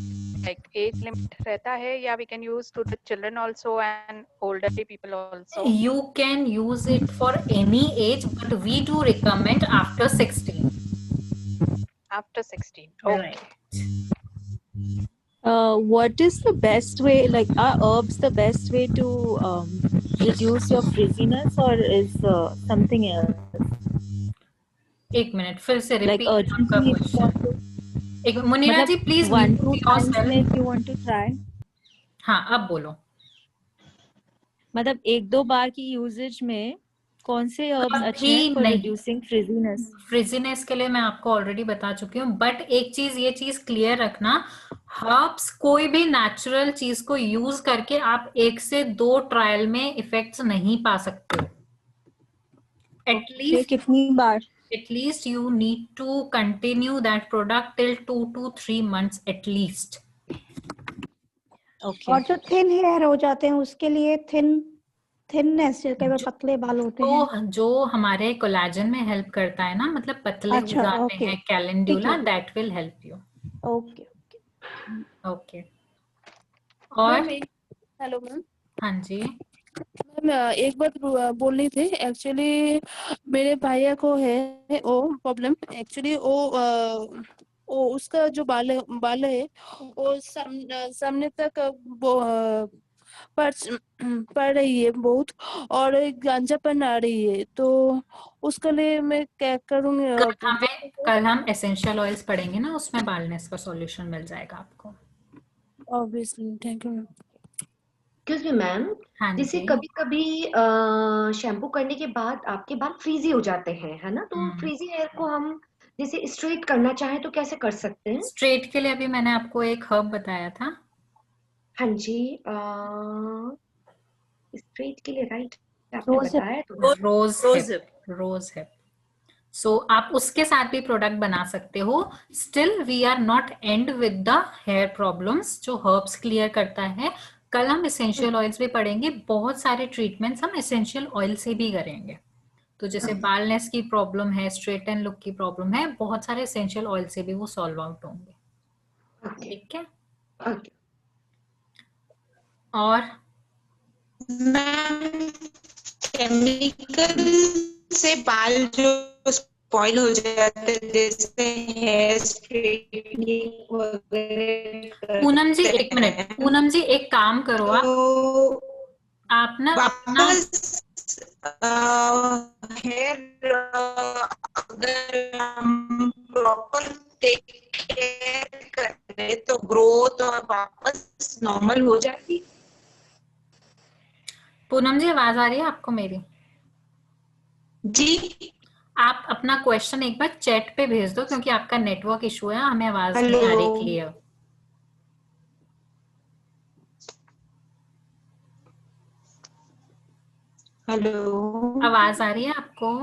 like age limit रहता है या we can use to the children also and elderly people also? You can use it for any age, but we do recommend after 16. After 16. Okay. Right. What is the best way, like are herbs the best way to reduce your frizziness or is something else? एक minute फिर से Like repeat आपका urgently if you want question. to, एक मुनीरा जी please 1-2 times में if you want to try. हाँ अब बोलो. मतलब 1-2 बार की यूजेज में कौन से herbs अच्छे हैं अभी for नहीं. reducing frizziness? फ्रिजीनेस के लिए मैं आपको ऑलरेडी बता चुकी हूँ, बट एक चीज ये चीज क्लियर रखना, हर्ब्स कोई भी नेचुरल चीज को यूज करके आप 1 से 2 ट्रायल में इफेक्ट्स नहीं पा सकते. एटलीस्ट कितनी बार? At least you need to continue that product till 2 to 3 months at least. Okay. और जो थिन हेयर हो जाते हैं उसके लिए थिननेस, कई बार पतले बाल होते हैं, तो जो हमारे कोलेजन में हेल्प करता है ना, मतलब पतले हो अच्छा, जाते ओके, हैं, कैलेंडुला, ठीक है। That will help you. Okay okay. और हेलो मैम. हाँ जी. मैम एक बात बोलनी थी. एक्चुअली मेरे भैया को है वो प्रॉब्लम. एक्चुअली वो उसका जो बाल है वो सामने तक वो पड़ रही है बहुत और गांजापन आ रही है, तो उसके लिए मैं क्या करूँगी? कल हम एसेंशियल ऑयल्स पढ़ेंगे ना, उसमें बालनेस का सॉल्यूशन मिल जाएगा आपको. Obviously. Thank you ma'am. Excuse me ma'am, हाँ जैसे जी. कभी कभी शैम्पू करने के बाद आपके बाल फ्रीजी हो जाते हैं, है ना? तो फ्रीजी हेयर को हम जैसे स्ट्रेट करना चाहें तो कैसे कर सकते हैं? स्ट्रेट के लिए अभी मैंने आपको एक हर्ब बताया था. हाँ जी. स्ट्रेट के लिए राइट आपने बताया तो रोज हिप. सो आप उसके साथ भी प्रोडक्ट बना सकते हो. Still we are not end with the hair problems जो हर्ब्स क्लियर करता है. कल हम एसेंशियल ऑयल्स भी पढ़ेंगे. बहुत सारे ट्रीटमेंट्स हम एसेंशियल ऑयल से भी करेंगे. तो जैसे बालनेस की प्रॉब्लम है, स्ट्रेट एंड लुक की प्रॉब्लम है, बहुत सारे एसेंशियल ऑयल से भी वो सॉल्व आउट होंगे. ठीक है. और मैम केमिकल से बाल जो स्पॉइल हो जाते हैं, जैसे हेयर स्ट्रेटनिंग वगैरह. पूनम जी एक मिनट. पूनम जी एक काम करो, आप ना वापस हेयर अगर हम प्रॉपर टेक केयर करें तो ग्रोथ और वापस नॉर्मल हो जाएगी. पूनम जी आवाज आ रही है आपको मेरी? जी. आप अपना क्वेश्चन एक बार चैट पे भेज दो, क्योंकि आपका नेटवर्क इशू है, हमें आवाज नहीं आ रही क्लियर. हेलो, आवाज आ रही है आपको?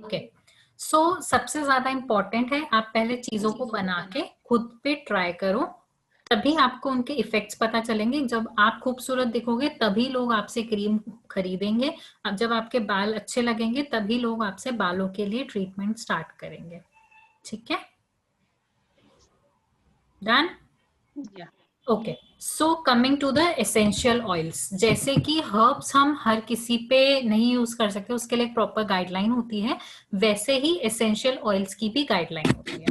ओके. सो सबसे ज्यादा इम्पोर्टेंट है आप पहले चीजों को बना के खुद पे ट्राई करो, तभी आपको उनके इफेक्ट्स पता चलेंगे. जब आप खूबसूरत दिखोगे तभी लोग आपसे क्रीम खरीदेंगे. अब जब आपके बाल अच्छे लगेंगे तभी लोग आपसे बालों के लिए ट्रीटमेंट स्टार्ट करेंगे. ठीक है. Done. Okay. So coming to the essential oils, जैसे कि हर्ब्स हम हर किसी पे नहीं यूज कर सकते, उसके लिए एक प्रॉपर गाइडलाइन होती है. वैसे ही एसेंशियल ऑयल्स की भी गाइडलाइन होती है.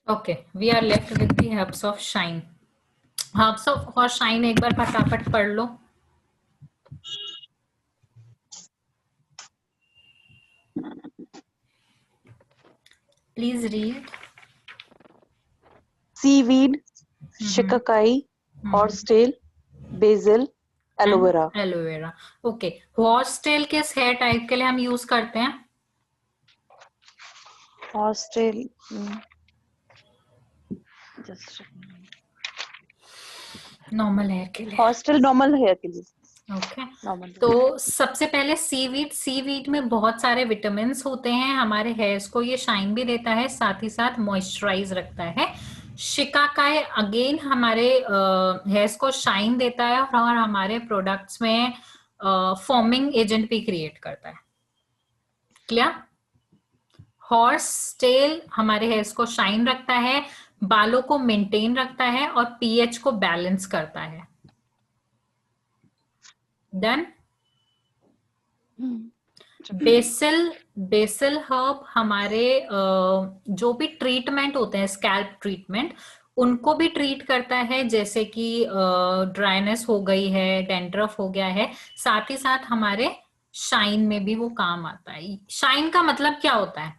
Okay. We are left with the herbs of shine. Herbs of और शाइन एक बार फटाफट पढ़ लो. Please read. Seaweed, shikakai, horsetail, basil, aloe vera. Aloe vera. Okay. Horsetail किस hair type के लिए हम use करते हैं? Horsetail. Just normal hair के लिए. Horsetail normal hair के लिए. ओके तो सबसे पहले सीवीड में बहुत सारे विटामिन होते हैं, हमारे हेयर्स को ये शाइन भी देता है, साथ ही साथ मॉइस्चराइज रखता है। शिकाकाई अगेन हमारे हेयर्स को शाइन देता है और हमारे प्रोडक्ट्स में फॉर्मिंग एजेंट भी क्रिएट करता है। क्लियर? हॉर्स टेल हमारे हेयर्स को शाइन रखता है, बालों को मेंटेन रखता है और पीएच को बैलेंस करता है। डन? बेसल हर्ब हमारे जो भी ट्रीटमेंट होते हैं, स्कैल्प ट्रीटमेंट, उनको भी ट्रीट करता है, जैसे कि ड्राइनेस हो गई है, डैंड्रफ हो गया है, साथ ही साथ हमारे शाइन में भी वो काम आता है। शाइन का मतलब क्या होता है?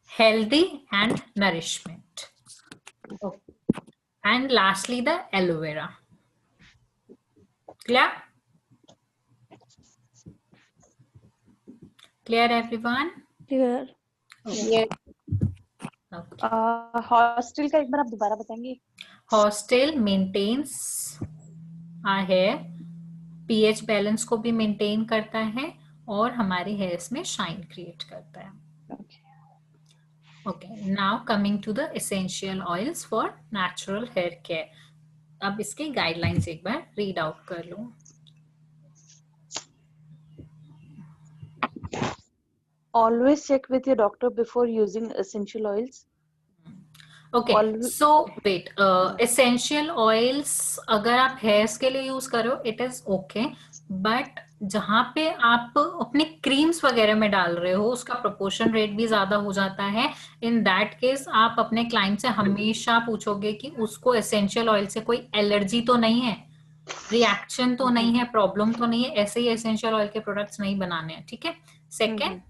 Healthy and nourishment. And lastly, the aloe vera. Clear? Clear, everyone? Clear. Okay. Horsetail का एक बार आप दोबारा बताएंगे? Horsetail maintains our hair, pH balance को भी maintain करता है और हमारे hairs में shine create करता है। Okay, now coming to the essential oils for natural hair care. अब इसके guidelines एक बार read out कर लो। Always check with your doctor before using essential oils. Okay, so wait, essential oils अगर आप hairs के लिए use करो, it is okay, but जहाँ पे आप अपने क्रीम्स वगैरह में डाल रहे हो उसका प्रोपोर्शन रेट भी ज्यादा हो जाता है। इन दैट केस आप अपने क्लाइंट से हमेशा पूछोगे कि उसको एसेंशियल ऑयल से कोई एलर्जी तो नहीं है, रिएक्शन तो नहीं है, प्रॉब्लम तो नहीं है, ऐसे ही एसेंशियल ऑयल के प्रोडक्ट्स नहीं बनाने हैं। ठीक है? Second,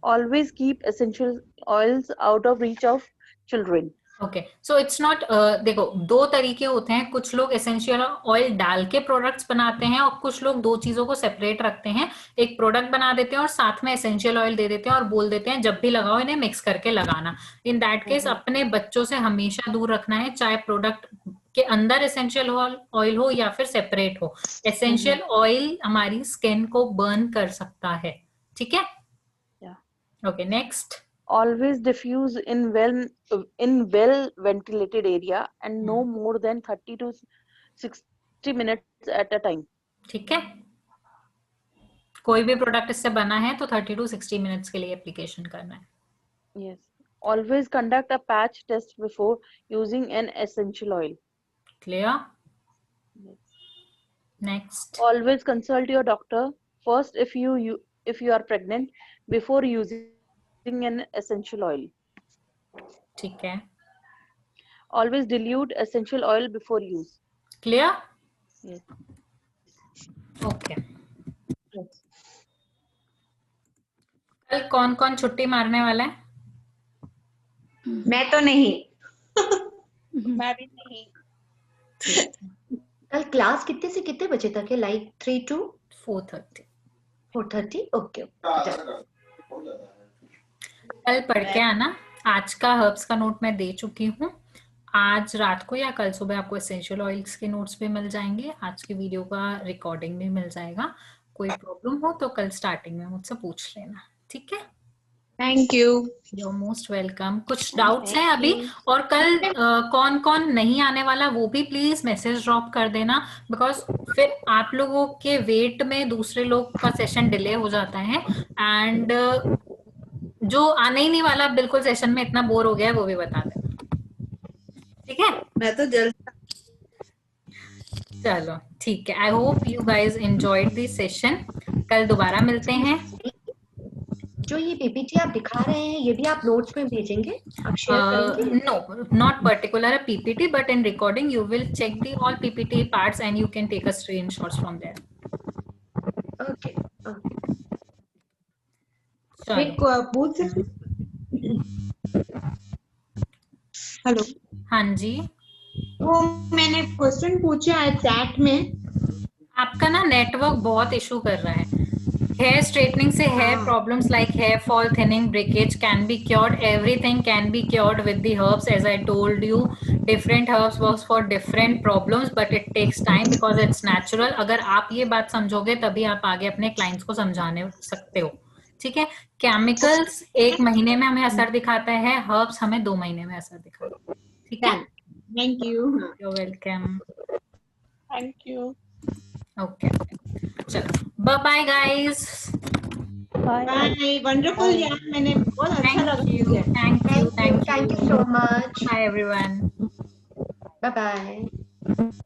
always keep essential oils out of reach of children. Okay, so it's not, देखो दो तरीके होते हैं, कुछ लोग एसेंशियल ऑयल डाल के प्रोडक्ट्स बनाते हैं और कुछ लोग दो चीजों को सेपरेट रखते हैं, एक प्रोडक्ट बना देते हैं और साथ में एसेंशियल ऑयल दे देते हैं और बोल देते हैं जब भी लगाओ इन्हें मिक्स करके लगाना। इन दैट केस अपने बच्चों से हमेशा दूर रखना है, चाहे प्रोडक्ट के अंदर एसेंशियल ऑयल हो या फिर सेपरेट हो। एसेंशियल ऑयल हमारी स्किन को बर्न कर सकता है। ठीक है? Okay, next, always diffuse in well ventilated area and no more than 30 to 60 minutes at a time. ठीक है? कोई भी प्रोडक्ट इससे बना है तो 30 to 60 मिनट्स के लिए एप्लीकेशन करना है। Yes. Always conduct a patch test before using an essential oil. Clear? Next. Always consult your doctor first if you are pregnant before using an essential oil. ठीक है? Always dilute essential oil before use. Clear? Yes. Okay. कल कौन कौन छुट्टी मारने वाला है? मैं तो नहीं। मैं भी नहीं। कल क्लास कितने से कितने बजे तक है? Like 3 to 4:30। 4:30? ओके। कल पढ़ के आना। आज का हर्ब्स का नोट मैं दे चुकी हूँ। आज रात को या कल सुबह आपको एसेंशियल ऑयल्स के नोट्स भी मिल जाएंगे, आज की वीडियो का रिकॉर्डिंग भी मिल जाएगा। कोई प्रॉब्लम हो तो कल स्टार्टिंग में मुझसे पूछ लेना। ठीक है? Thank you. You're most welcome। कुछ डाउट्स हैं अभी? और कल कौन कौन नहीं आने वाला वो भी प्लीज मैसेज ड्रॉप कर देना, बिकॉज फिर आप लोगों के वेट में दूसरे लोग का सेशन डिले हो जाता है। एंड जो आने ही नहीं वाला बिल्कुल सेशन में इतना बोर हो गया है वो भी बता देना। ठीक है? मैं तो जल्द। चलो ठीक है। I hope you guys enjoyed this session. कल दोबारा मिलते हैं। जो ये पीपीटी आप दिखा रहे हैं ये भी आप नोट्स में भेजेंगे? आप शेयर करेंगे? No, not particular a PPT, but in recording you will check the all PPT parts and you can take a screenshots from there. Okay. पूछ सकती? हेलो, हाँ जी, वो मैंने क्वेश्चन पूछा है चैट में। आपका ना नेटवर्क बहुत इशू कर रहा है। हेयर स्ट्रेटनिंग से hair problems like hair fall, thinning, breakage can be cured. Everything can be cured with the herbs. As I told you, different herbs works for different problems, but it takes time because it's natural. अगर आप ये बात समझोगे तभी आप आगे अपने clients को समझाने सकते हो. ठीक है. केमिकल्स 1 महीने में हमें असर दिखाता है, हर्ब्स हमें 2 महीने में असर दिखाता है. ठीक है. Thank you. You welcome. Thank you. Okay, चलो bye bye guys. Bye. Wonderful यार, मैंने बहुत अच्छा लगा. Thank you Thank you so much. Hi everyone. Bye bye.